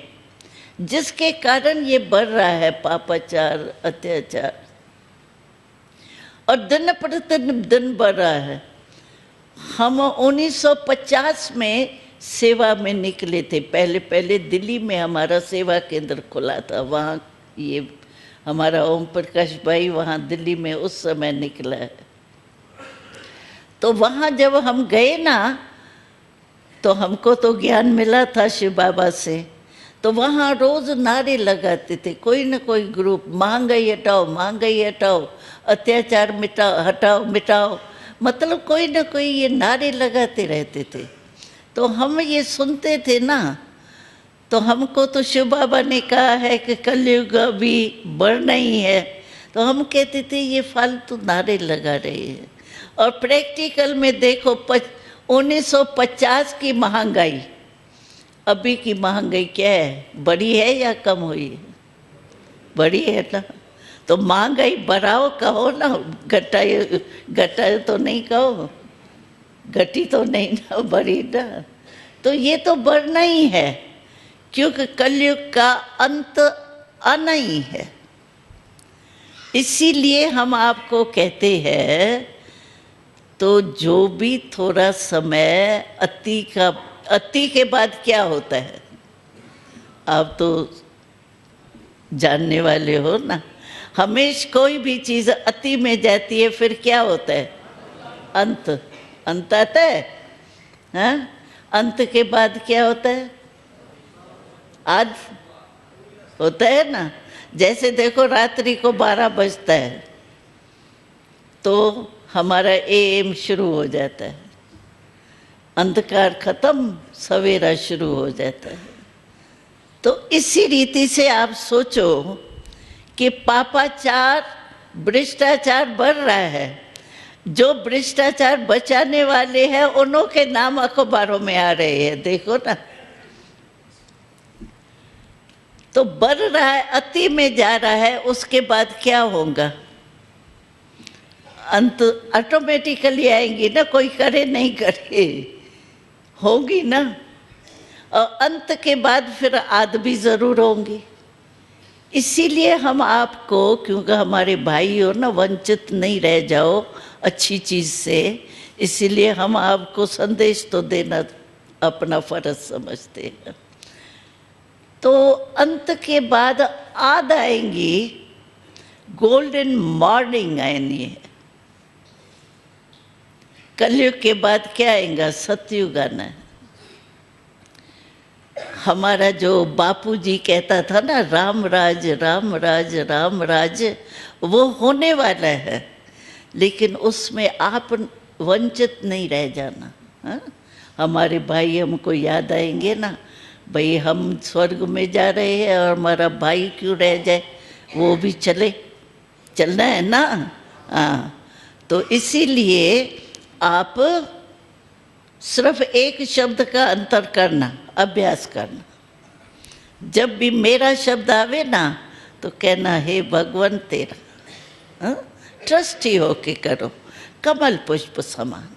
जिसके कारण ये बढ़ रहा है पापाचार, अत्याचार, और दिन प्रतिदिन दिन बढ़ रहा है। हम 1950 में सेवा में निकले थे। पहले पहले दिल्ली में हमारा सेवा केंद्र खुला था, वहाँ ये हमारा ओम प्रकाश भाई वहाँ दिल्ली में उस समय निकला है। तो वहाँ जब हम गए ना तो हमको तो ज्ञान मिला था शिव बाबा से। तो वहाँ रोज़ नारे लगाते थे, कोई ना कोई ग्रुप, महंगाई हटाओ, महंगाई हटाओ, अत्याचार मिटाओ, हटाओ मिटाओ, मतलब कोई ना कोई ये नारे लगाते रहते थे। तो हम ये सुनते थे ना, तो हमको तो शिव बाबा ने कहा है कि कलयुग अभी बढ़ना ही है। तो हम कहते थे ये फालतू नारे लगा रहे हैं। और प्रैक्टिकल में देखो 1950 की महंगाई, अभी की महंगाई क्या है, बढ़ी है या कम हुई है? बढ़ी है ना। तो महंगाई बढ़ाओ कहो ना, घटाए तो नहीं कहो, घटी तो नहीं ना, बढ़ी ना। तो ये तो बढ़ना ही है, क्योंकि कलयुग का अंत आना ही है। इसीलिए हम आपको कहते हैं तो जो भी थोड़ा समय अति के बाद क्या होता है आप तो जानने वाले हो ना। हमेशा कोई भी चीज़ अति में जाती है फिर क्या होता है, अंत आता है। हाँ, अंत के बाद क्या होता है, आज होता है ना। जैसे देखो रात्रि को 12 बजता है तो हमारा एएम शुरू हो जाता है, अंधकार खत्म, सवेरा शुरू हो जाता है। तो इसी रीति से आप सोचो कि पापाचार, भ्रष्टाचार बढ़ रहा है। जो भ्रष्टाचार बचाने वाले हैं उन्हों के नाम अखबारों में आ रहे हैं, देखो ना। तो बढ़ रहा है, अति में जा रहा है, उसके बाद क्या होगा, अंत ऑटोमेटिकली आएंगी ना, कोई करे नहीं करे, होगी ना। और अंत के बाद फिर आद भी ज़रूर होंगी। इसीलिए हम आपको, क्योंकि हमारे भाई हो ना, वंचित नहीं रह जाओ अच्छी चीज़ से, इसीलिए हम आपको संदेश तो देना अपना फर्ज समझते हैं। तो अंत के बाद आद आएंगी, गोल्डन मॉर्निंग आएंगी है। कलयुग के बाद क्या आएगा, सतयुग आना है। हमारा जो बापूजी कहता था ना, राम राज राम राज राम राज, वो होने वाला है। लेकिन उसमें आप वंचित नहीं रह जाना। हाँ? हमारे भाई हमको याद आएंगे ना, भाई हम स्वर्ग में जा रहे हैं और हमारा भाई क्यों रह जाए, वो भी चलना है ना। हाँ, तो इसीलिए आप सिर्फ एक शब्द का अंतर करना, अभ्यास करना। जब भी मेरा शब्द आवे ना तो कहना हे भगवान तेरा, ट्रस्टी होके करो, कमल पुष्प समान।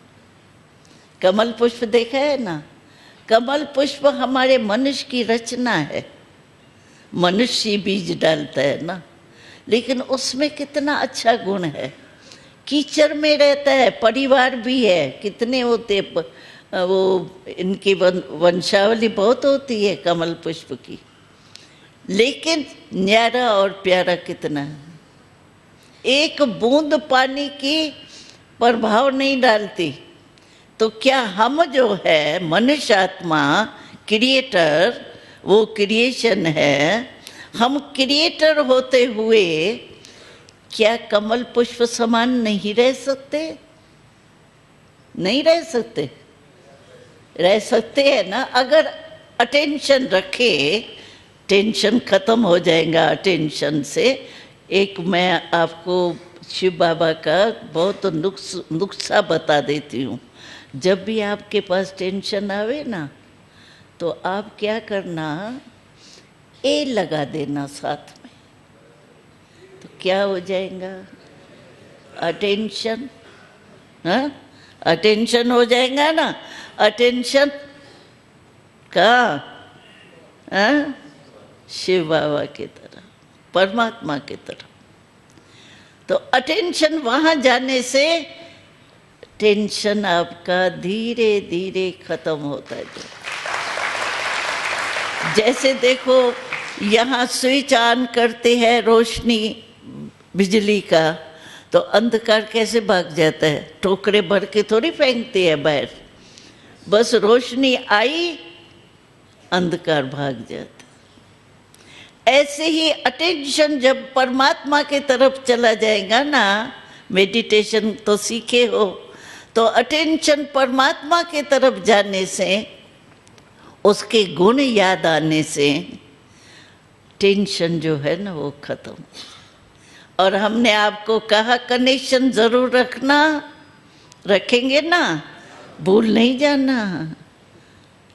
कमल पुष्प देखा है ना, कमल पुष्प हमारे मनुष्य की रचना है। मनुष्य बीज डालता है ना, लेकिन उसमें कितना अच्छा गुण है। कीचड़ में रहता है, परिवार भी है, कितने होते वो इनकी वंशावली बहुत होती है कमल पुष्प की, लेकिन न्यारा और प्यारा कितना है। एक बूंद पानी की प्रभाव नहीं डालती, तो क्या हम जो है मनुष्य आत्मा क्रिएटर, वो क्रिएशन है, हम क्रिएटर होते हुए क्या कमल पुष्प समान नहीं रह सकते? नहीं रह सकते? रह सकते हैं ना, अगर अटेंशन रखे। टेंशन खत्म हो जाएगा अटेंशन से। एक मैं आपको शिव बाबा का बहुत नुस्खा बता देती हूँ। जब भी आपके पास टेंशन आवे ना, तो आप क्या करना, ए लगा देना साथ में, तो क्या हो जाएगा, अटेंशन। हाँ, अटेंशन हो जाएगा ना, अटेंशन का शिव बाबा की तरह, परमात्मा की तरह। तो अटेंशन वहाँ जाने से टेंशन आपका धीरे धीरे खत्म होता है। जैसे देखो, यहाँ स्विच ऑन करते हैं रोशनी बिजली का, तो अंधकार कैसे भाग जाता है? टोकरे भर के थोड़ी फेंकते हैं बाहर, बस रोशनी आई अंधकार भाग जाता। ऐसे ही अटेंशन जब परमात्मा के तरफ चला जाएगा ना, मेडिटेशन तो सीखे हो, तो अटेंशन परमात्मा के तरफ जाने से, उसके गुण याद आने से टेंशन जो है ना वो खत्म। और हमने आपको कहा कनेक्शन जरूर रखना, रखेंगे ना, भूल नहीं जाना।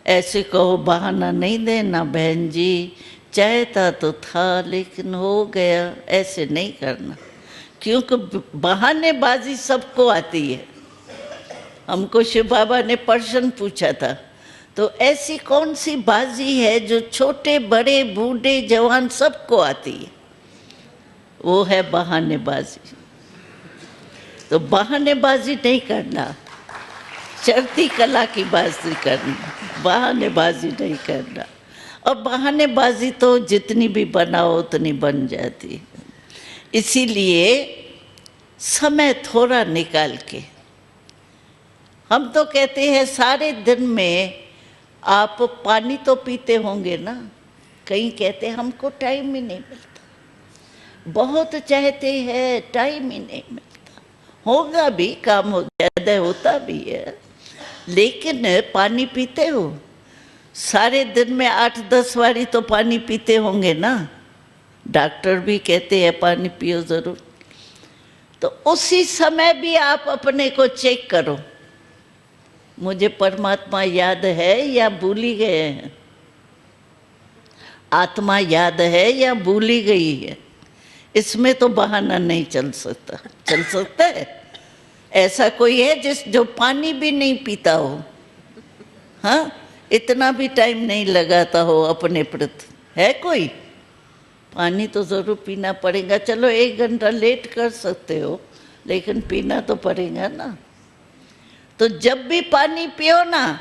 ऐसे कहो बहाना नहीं देना, बहन जी चाहता तो था लेकिन हो गया, ऐसे नहीं करना, क्योंकि बहानेबाजी सबको आती है। हमको शिव बाबा ने प्रश्न पूछा था, तो ऐसी कौन सी बाजी है जो छोटे बड़े बूढ़े जवान सबको आती है? वो है बहानेबाजी। तो बहानेबाजी नहीं करना, चढ़ती कला की बाजी करना, बहानेबाजी नहीं करना। और बहानेबाजी तो जितनी भी बनाओ उतनी बन जाती है। इसीलिए समय थोड़ा निकाल के, हम तो कहते हैं सारे दिन में आप पानी तो पीते होंगे ना, कहीं कहते हैं हमको टाइम ही नहीं मिलता, बहुत चाहते हैं टाइम ही नहीं मिलता। होगा भी, काम हो ज़्यादा होता भी है, लेकिन पानी पीते हो? सारे दिन में 8-10 बारी तो पानी पीते होंगे ना। डॉक्टर भी कहते हैं पानी पियो ज़रूर। तो उसी समय भी आप अपने को चेक करो, मुझे परमात्मा याद है या भूल ही गए हैं? आत्मा याद है या भूल ही गई है? इसमें तो बहाना नहीं चल सकता। चल सकता है? ऐसा कोई है जो पानी भी नहीं पीता हो? हाँ, इतना भी टाइम नहीं लगाता हो अपने प्रति? है कोई? पानी तो ज़रूर पीना पड़ेगा। चलो 1 घंटा लेट कर सकते हो, लेकिन पीना तो पड़ेगा ना। तो जब भी पानी पियो ना,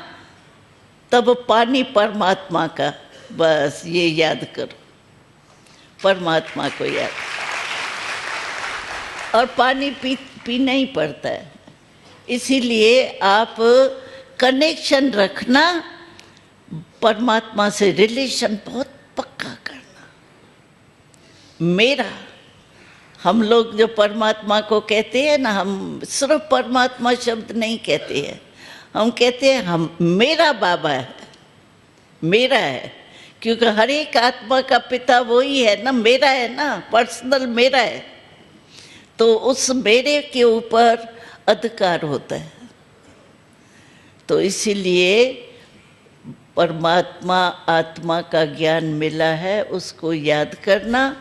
तब पानी परमात्मा का, बस ये याद करो, परमात्मा को याद। और पानी पीना ही पड़ता है। इसीलिए आप कनेक्शन रखना, परमात्मा से रिलेशन बहुत पक्का करना। मेरा, हम लोग जो परमात्मा को कहते हैं ना, हम सिर्फ परमात्मा शब्द नहीं कहते हैं, हम कहते हैं हम मेरा बाबा है, मेरा है, क्योंकि हर एक आत्मा का पिता वही है ना, मेरा है ना, पर्सनल मेरा है। तो उस मेरे के ऊपर अधिकार होता है। तो इसीलिए परमात्मा आत्मा का ज्ञान मिला है, उसको याद करना,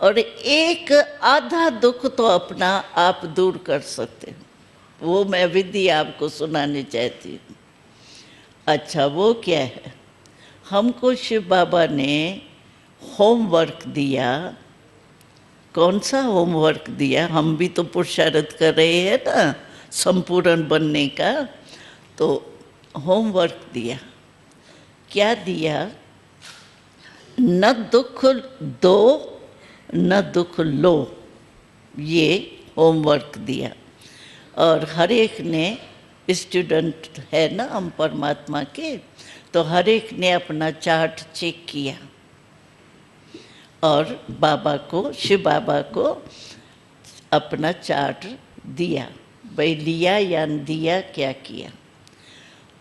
और एक आधा दुख तो अपना आप दूर कर सकते हैं। वो मैं विधि आपको सुनानी चाहती हूँ। अच्छा, वो क्या है? हमको शिव बाबा ने होमवर्क दिया। कौन सा होमवर्क दिया? हम भी तो पुरुषार्थ कर रहे हैं ना संपूर्ण बनने का। तो होमवर्क दिया। क्या दिया? न दुख दो न दुख लो, ये होमवर्क दिया। और हर एक ने, स्टूडेंट है ना हम परमात्मा के, तो हर एक ने अपना चार्ट चेक किया और बाबा को, शिव बाबा को अपना चार्ट दिया। भाई लिया या दिया, क्या किया?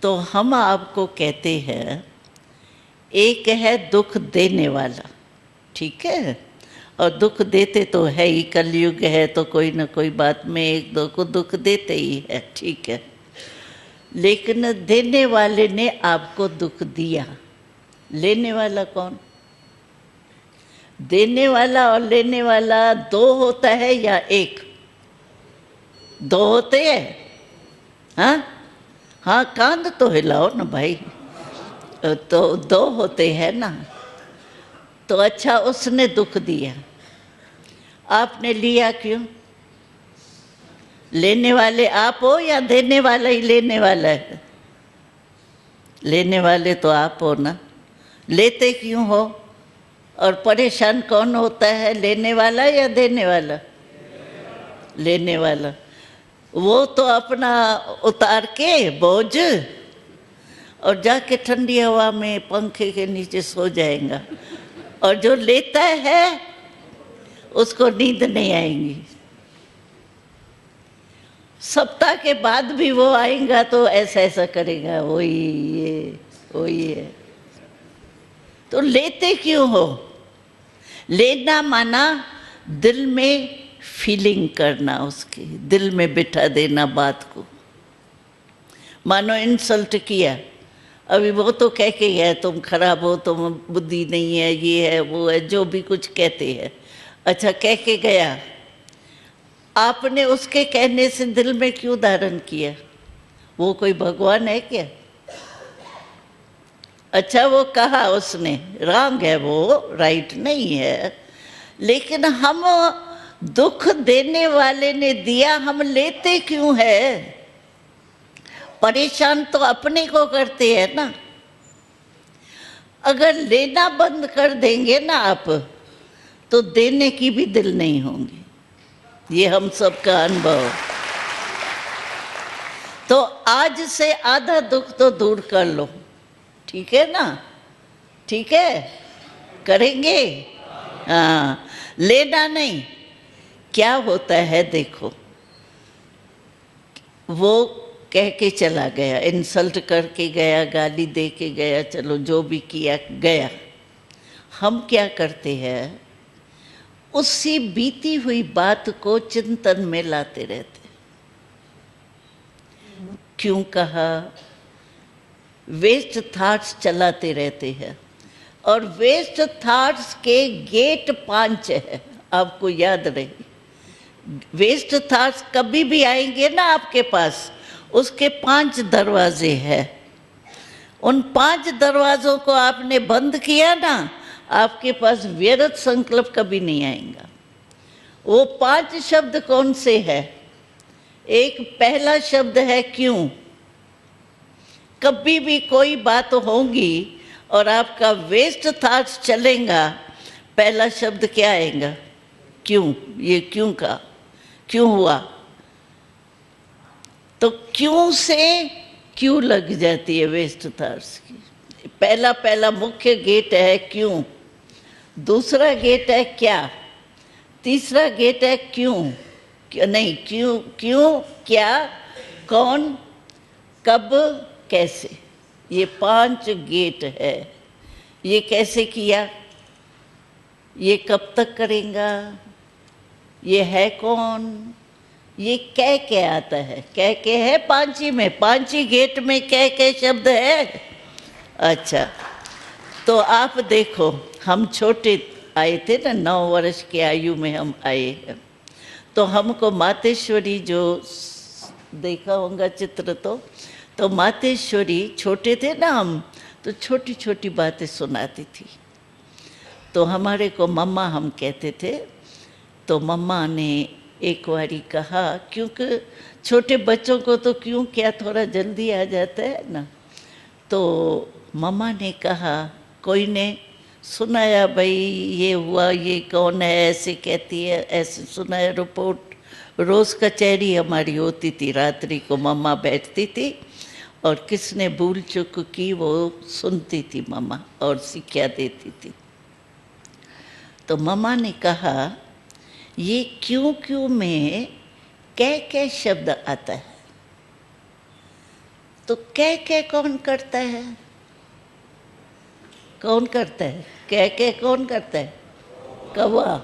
तो हम आपको कहते हैं, एक है दुख देने वाला, ठीक है, और दुख देते तो है ही, कलयुग है तो कोई ना कोई बात में एक दो को दुख देते ही है, ठीक है। लेकिन देने वाले ने आपको दुख दिया। लेने वाला कौन? देने वाला और लेने वाला दो होता है या एक? दो होते हैं। हाँ हाँ, कांध तो हिलाओ ना भाई। तो दो होते हैं ना। तो अच्छा, उसने दुख दिया, आपने लिया क्यों? लेने वाले आप हो या देने वाला ही लेने वाला है? लेने वाले तो आप हो ना। लेते क्यों हो? और परेशान कौन होता है, लेने वाला या देने वाला? लेने वाला। वो तो अपना उतार के बोझ और जाके ठंडी हवा में पंखे के नीचे सो जाएगा, और जो लेता है उसको नींद नहीं आएगी। सप्ताह के बाद भी वो आएगा तो ऐसा ऐसा करेगा, वही है। तो लेते क्यों हो? लेना माना दिल में फीलिंग करना, उसकी दिल में बिठा देना बात को। मानो इंसल्ट किया, अभी वो तो कह के गया तुम खराब हो, तुम बुद्धि नहीं है, ये है वो है, जो भी कुछ कहते हैं। अच्छा, कह के गया, आपने उसके कहने से दिल में क्यों धारण किया? वो कोई भगवान है क्या? अच्छा, वो कहा उसने, रॉन्ग है वो, राइट नहीं है। लेकिन हम, दुख देने वाले ने दिया, हम लेते क्यों है? परेशान तो अपने को करते हैं ना। अगर लेना बंद कर देंगे ना आप, तो देने की भी दिल नहीं होंगी। ये हम सबका अनुभव। तो आज से आधा दुख तो दूर कर लो, ठीक है ना? ठीक है, करेंगे? हाँ, लेना नहीं। क्या होता है देखो, वो कह के चला गया, इंसल्ट करके गया, गाली दे के गया, चलो जो भी किया गया। हम क्या करते हैं, उसी बीती हुई बात को चिंतन में लाते रहते। क्यों कहा? वेस्ट थॉट्स चलाते रहते हैं, और वेस्ट थॉट्स के गेट 5 है, आपको याद रहे। वेस्ट थॉट्स कभी भी आएंगे ना आपके पास, उसके 5 दरवाजे हैं। उन 5 दरवाजों को आपने बंद किया ना, आपके पास व्यर्थ संकल्प कभी नहीं आएगा। वो 5 शब्द कौन से है? एक पहला शब्द है क्यों। कभी भी कोई बात होगी और आपका वेस्ट थॉट्स चलेगा, पहला शब्द क्या आएगा? क्यों। ये क्यों का, क्यों हुआ? तो क्यों से क्यों लग जाती है वेस्ट थॉट्स की। पहला मुख्य गेट है क्यों। दूसरा गेट है क्या। तीसरा गेट है क्यों, नहीं क्यों, क्यों, क्या, कौन, कब, कैसे। ये 5 गेट है। ये कैसे किया, ये कब तक करेगा, ये है कौन, ये क्या आता है, क्या है 5 ही में, 5 ही गेट में क्या शब्द है। अच्छा, तो आप देखो, हम छोटे आए थे ना, 9 वर्ष की आयु में हम आए हैं, तो हमको मातेश्वरी जो देखा होगा चित्र, तो मातेश्वरी छोटे थे ना हम, तो छोटी छोटी बातें सुनाती थी। तो हमारे को मम्मा हम कहते थे। तो मम्मा ने एक बारी कहा, क्योंकि छोटे बच्चों को तो क्यों क्या थोड़ा जल्दी आ जाता है ना, तो मम्मा ने कहा, कोई ने सुनाया भाई ये हुआ, ये कौन है, ऐसे कहती है, ऐसे सुनाया रिपोर्ट। रोज़ कचहरी हमारी होती थी, रात्रि को मम्मा बैठती थी और किसने भूल चूक की वो सुनती थी मम्मा और शिक्षा देती थी। तो मम्मा ने कहा, ये क्यों क्यों में क्या शब्द आता है, तो क्या कौन करता है, कौन करता है, क्या कौन करता है, कौवा,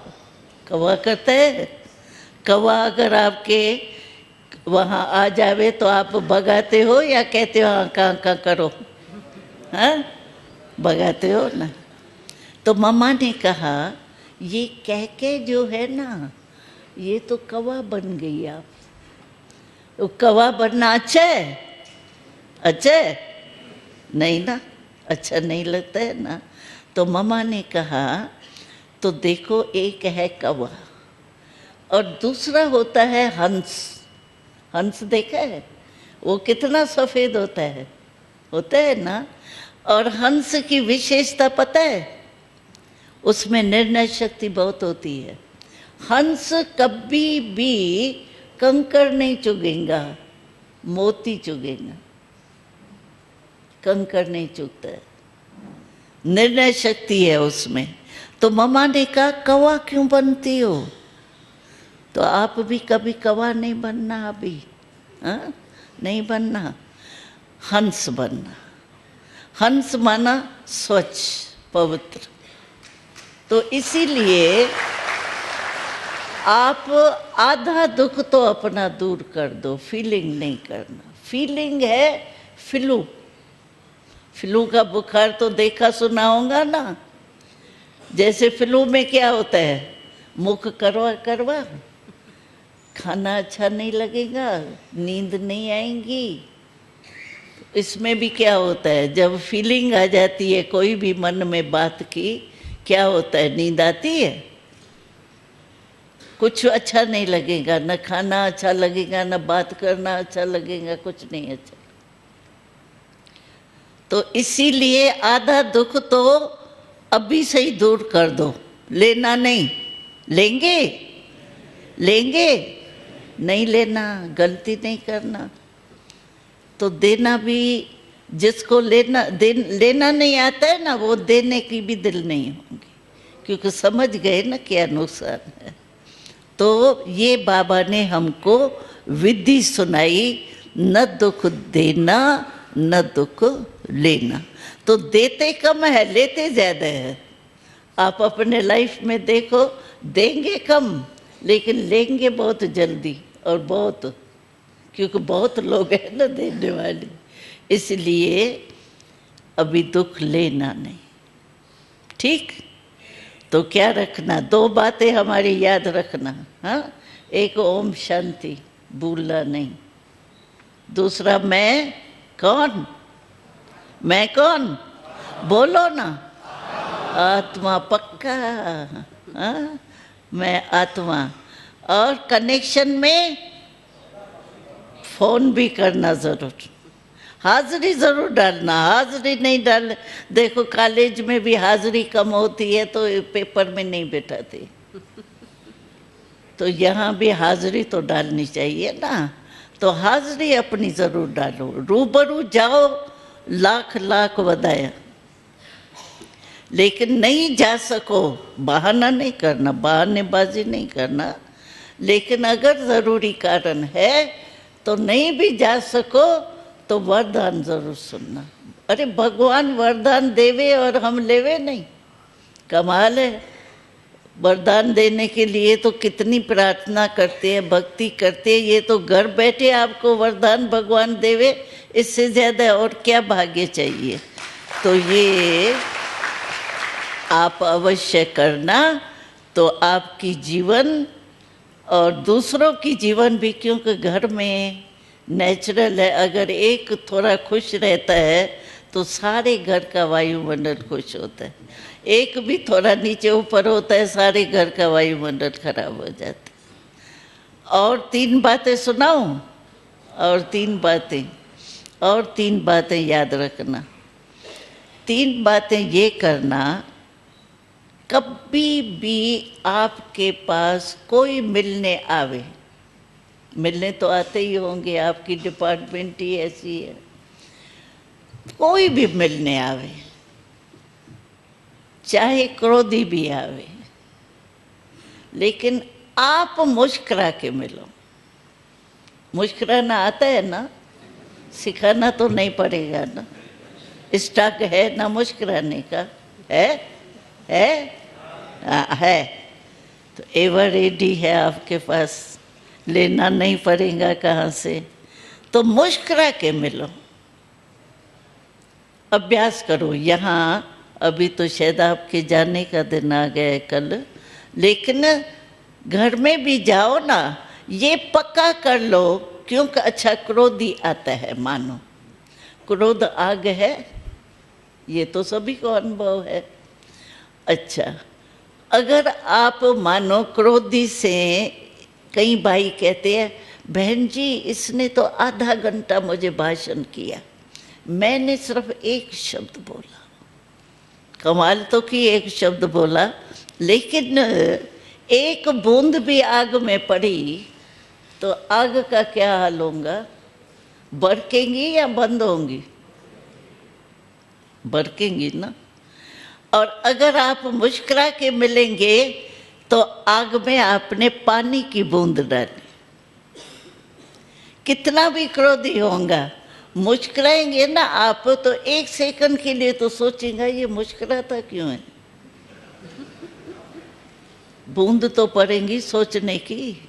कौवा करता है। कौवा अगर आपके वहाँ आ जावे तो आप भगाते हो या कहते हो हाँ कहाँ करो, हाँ भगाते हो ना। तो मम्मा ने कहा, ये के जो है ना, ये तो कौवा बन गई आप। तो कौवा बनना अच्छा है, अच्छा है नहीं ना, अच्छा नहीं लगता है ना। तो मम्मा ने कहा, तो देखो एक है कौवा और दूसरा होता है हंस। हंस देखा है, वो कितना सफ़ेद होता है ना। और हंस की विशेषता पता है, उसमें निर्णय शक्ति बहुत होती है। हंस कभी भी कंकड़ नहीं चुगेगा, मोती चुगेगा, कंकड़ नहीं चुगता है, निर्णय शक्ति है उसमें। तो मम्मा ने कहा, कौवा क्यों बनती हो, तो आप भी कभी कौवा नहीं बनना, अभी हाँ नहीं बनना, हंस बनना। हंस माना स्वच्छ, पवित्र। तो इसीलिए आप आधा दुख तो अपना दूर कर दो, फीलिंग नहीं करना। फीलिंग है फ्लू, फ्लू का बुखार तो देखा सुना होगा ना। जैसे फ्लू में क्या होता है, मुख करवा करवा, खाना अच्छा नहीं लगेगा, नींद नहीं आएगी। इसमें भी क्या होता है, जब फीलिंग आ जाती है कोई भी मन में बात की, क्या होता है, नींद आती है, कुछ अच्छा नहीं लगेगा, न खाना अच्छा लगेगा, न बात करना अच्छा लगेगा, कुछ नहीं अच्छा। तो इसीलिए आधा दुख तो अभी से ही दूर कर दो, लेना नहीं। लेंगे, लेंगे नहीं, लेना, गलती नहीं करना। तो देना भी, जिसको लेना नहीं आता है ना, वो देने की भी दिल नहीं होंगी, क्योंकि समझ गए ना क्या नुकसान है। तो ये बाबा ने हमको विधि सुनाई, न दुख देना न दुख लेना। तो देते कम है, लेते ज़्यादा है। आप अपने लाइफ में देखो, देंगे कम लेकिन लेंगे बहुत जल्दी, और बहुत, क्योंकि बहुत लोग हैं ना देने वाले। इसलिए अभी दुख लेना नहीं, ठीक। तो क्या रखना, 2 बातें हमारी याद रखना, हाँ। एक ओम शांति, भूलना नहीं। दूसरा मैं कौन, मैं कौन, बोलो ना, आत्मा, पक्का, हाँ मैं आत्मा। और कनेक्शन में फोन भी करना जरूर, हाजिरी जरूर डालना। हाजिरी नहीं डाल, देखो कॉलेज में भी हाजिरी कम होती है तो पेपर में नहीं बैठाते, तो यहाँ भी हाजिरी तो डालनी चाहिए ना। तो हाजिरी अपनी जरूर डालो, रूबरू जाओ, लाख लाख बधाया। लेकिन नहीं जा सको, बहाना नहीं करना, बहानेबाजी नहीं करना, लेकिन अगर ज़रूरी कारण है तो नहीं भी जा सको तो वरदान जरूर सुनना। अरे भगवान वरदान देवे और हम लेवे नहीं, कमाल है। वरदान देने के लिए तो कितनी प्रार्थना करते हैं, भक्ति करते हैं, ये तो घर बैठे आपको वरदान भगवान देवे, इससे ज़्यादा और क्या भाग्य चाहिए। तो ये आप अवश्य करना, तो आपकी जीवन और दूसरों की जीवन भी, क्योंकि घर में नेचुरल है, अगर एक थोड़ा खुश रहता है तो सारे घर का वायुमंडल खुश होता है, एक भी थोड़ा नीचे ऊपर होता है सारे घर का वायुमंडल खराब हो जाता है। और 3 बातें सुनाऊं, और 3 बातें याद रखना। 3 बातें ये करना, कभी भी आपके पास कोई मिलने आवे, मिलने तो आते ही होंगे, आपकी डिपार्टमेंट ही ऐसी है, कोई भी मिलने आवे, चाहे क्रोधी भी आवे, लेकिन आप मुस्कुरा के मिलो। मुस्कुराना आता है ना, सिखाना तो नहीं पड़ेगा ना, स्टॉक है ना मुस्कुराने का, है है, तो एवर रेडी है आपके पास, लेना नहीं पड़ेगा कहाँ से, तो मुस्कुरा के मिलो, अभ्यास करो। यहाँ अभी तो शायद आपके जाने का दिन आ गया है कल, लेकिन घर में भी जाओ ना, ये पक्का कर लो, क्योंकि अच्छा क्रोधी आता है, मानो क्रोध आग है, ये तो सभी को अनुभव है। अच्छा, अगर आप मानो क्रोधी से, कई भाई कहते हैं बहन जी इसने तो आधा घंटा मुझे भाषण किया, मैंने सिर्फ एक शब्द बोला, कमाल तो की एक शब्द बोला, लेकिन एक बूंद भी आग में पड़ी तो आग का क्या हाल होगा, बरकेंगी या बंद होंगी, बरकेंगी ना। और अगर आप मुस्कुरा के मिलेंगे तो आग में आपने पानी की बूंद डाली, कितना भी क्रोधी होगा, मुस्कुराएंगे ना आप तो 1 सेकंड के लिए तो सोचेगा ये मुस्कुराता क्यों है, बूंद तो पड़ेंगी सोचने की।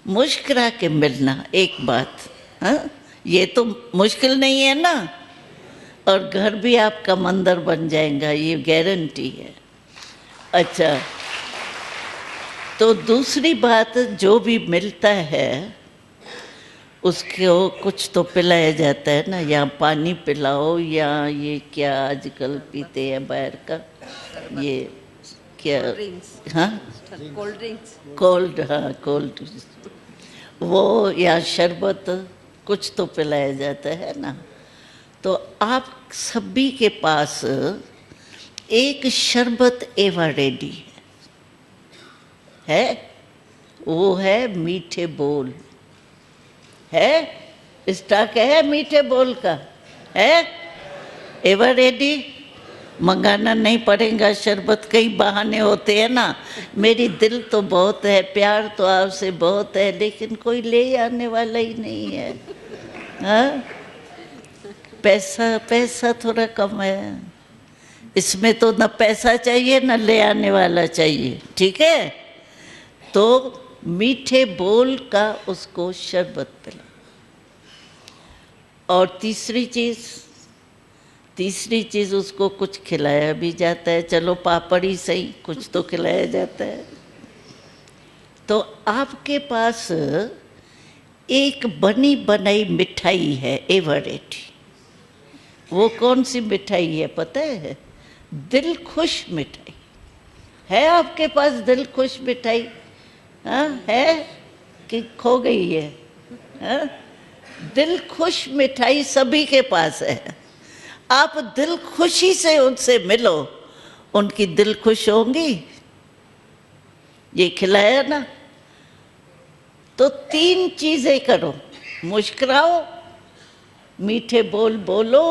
मुस्कुरा के मिलना एक बात, हाँ, ये तो मुश्किल नहीं है ना, और घर भी आपका मंदिर बन जाएगा, ये गारंटी है। अच्छा, तो दूसरी बात, जो भी मिलता है उसको कुछ तो पिलाया जाता है ना, या पानी पिलाओ, या ये क्या आजकल पीते हैं बाहर का, ये क्या, हाँ कोल्ड ड्रिंक्स, कोल्ड, हाँ कोल्ड, वो या शरबत, कुछ तो पिलाया जाता है ना। तो आप सभी के पास एक शरबत एवर रेडी है, वो है मीठे बोल, है स्टॉक है मीठे बोल का, है एवर रेडी, मंगाना नहीं पड़ेगा शरबत। कई बहाने होते हैं ना, मेरी दिल तो बहुत है, प्यार तो आपसे बहुत है, लेकिन कोई ले आने वाला ही नहीं है, हाँ? पैसा थोड़ा कम है, इसमें तो न पैसा चाहिए न ले आने वाला चाहिए, ठीक है। तो मीठे बोल का उसको शरबत पिला। और तीसरी चीज़ उसको कुछ खिलाया भी जाता है, चलो पापड़ ही सही, कुछ तो खिलाया जाता है। तो आपके पास एक बनी बनाई मिठाई है एवर रेडी, वो कौन सी मिठाई है पता है? दिल खुश मिठाई है आपके पास, दिल खुश मिठाई, हाँ है कि खो गई है, हाँ? दिल खुश मिठाई सभी के पास है, आप दिल खुशी से उनसे मिलो, उनकी दिल खुश होंगी, ये खिलाया ना। तो 3 चीजें करो, मुस्कुराओ, मीठे बोल बोलो,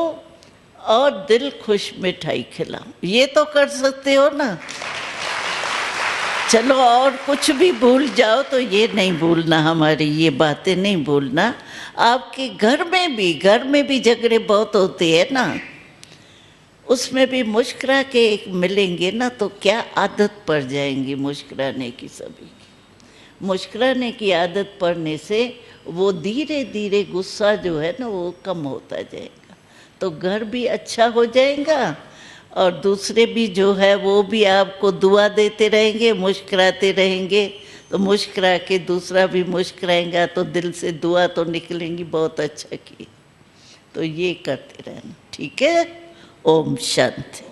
और दिल खुश मिठाई खिलाऊं, ये तो कर सकते हो ना। चलो और कुछ भी भूल जाओ तो ये नहीं भूलना, हमारी ये बातें नहीं भूलना। आपके घर में भी झगड़े बहुत होते हैं ना, उसमें भी मुस्कुरा के एक मिलेंगे ना तो क्या आदत पड़ जाएंगी मुस्कुराने की। सभी की मुस्कुराने की आदत पड़ने से वो धीरे धीरे गुस्सा जो है ना वो कम होता जाएगा, तो घर भी अच्छा हो जाएगा और दूसरे भी जो है वो भी आपको दुआ देते रहेंगे, मुस्कुराते रहेंगे। तो मुस्कुरा के दूसरा भी मुस्कुराएगा तो दिल से दुआ तो निकलेंगी, बहुत अच्छा की। तो ये करते रहना, ठीक है। ओम शांति।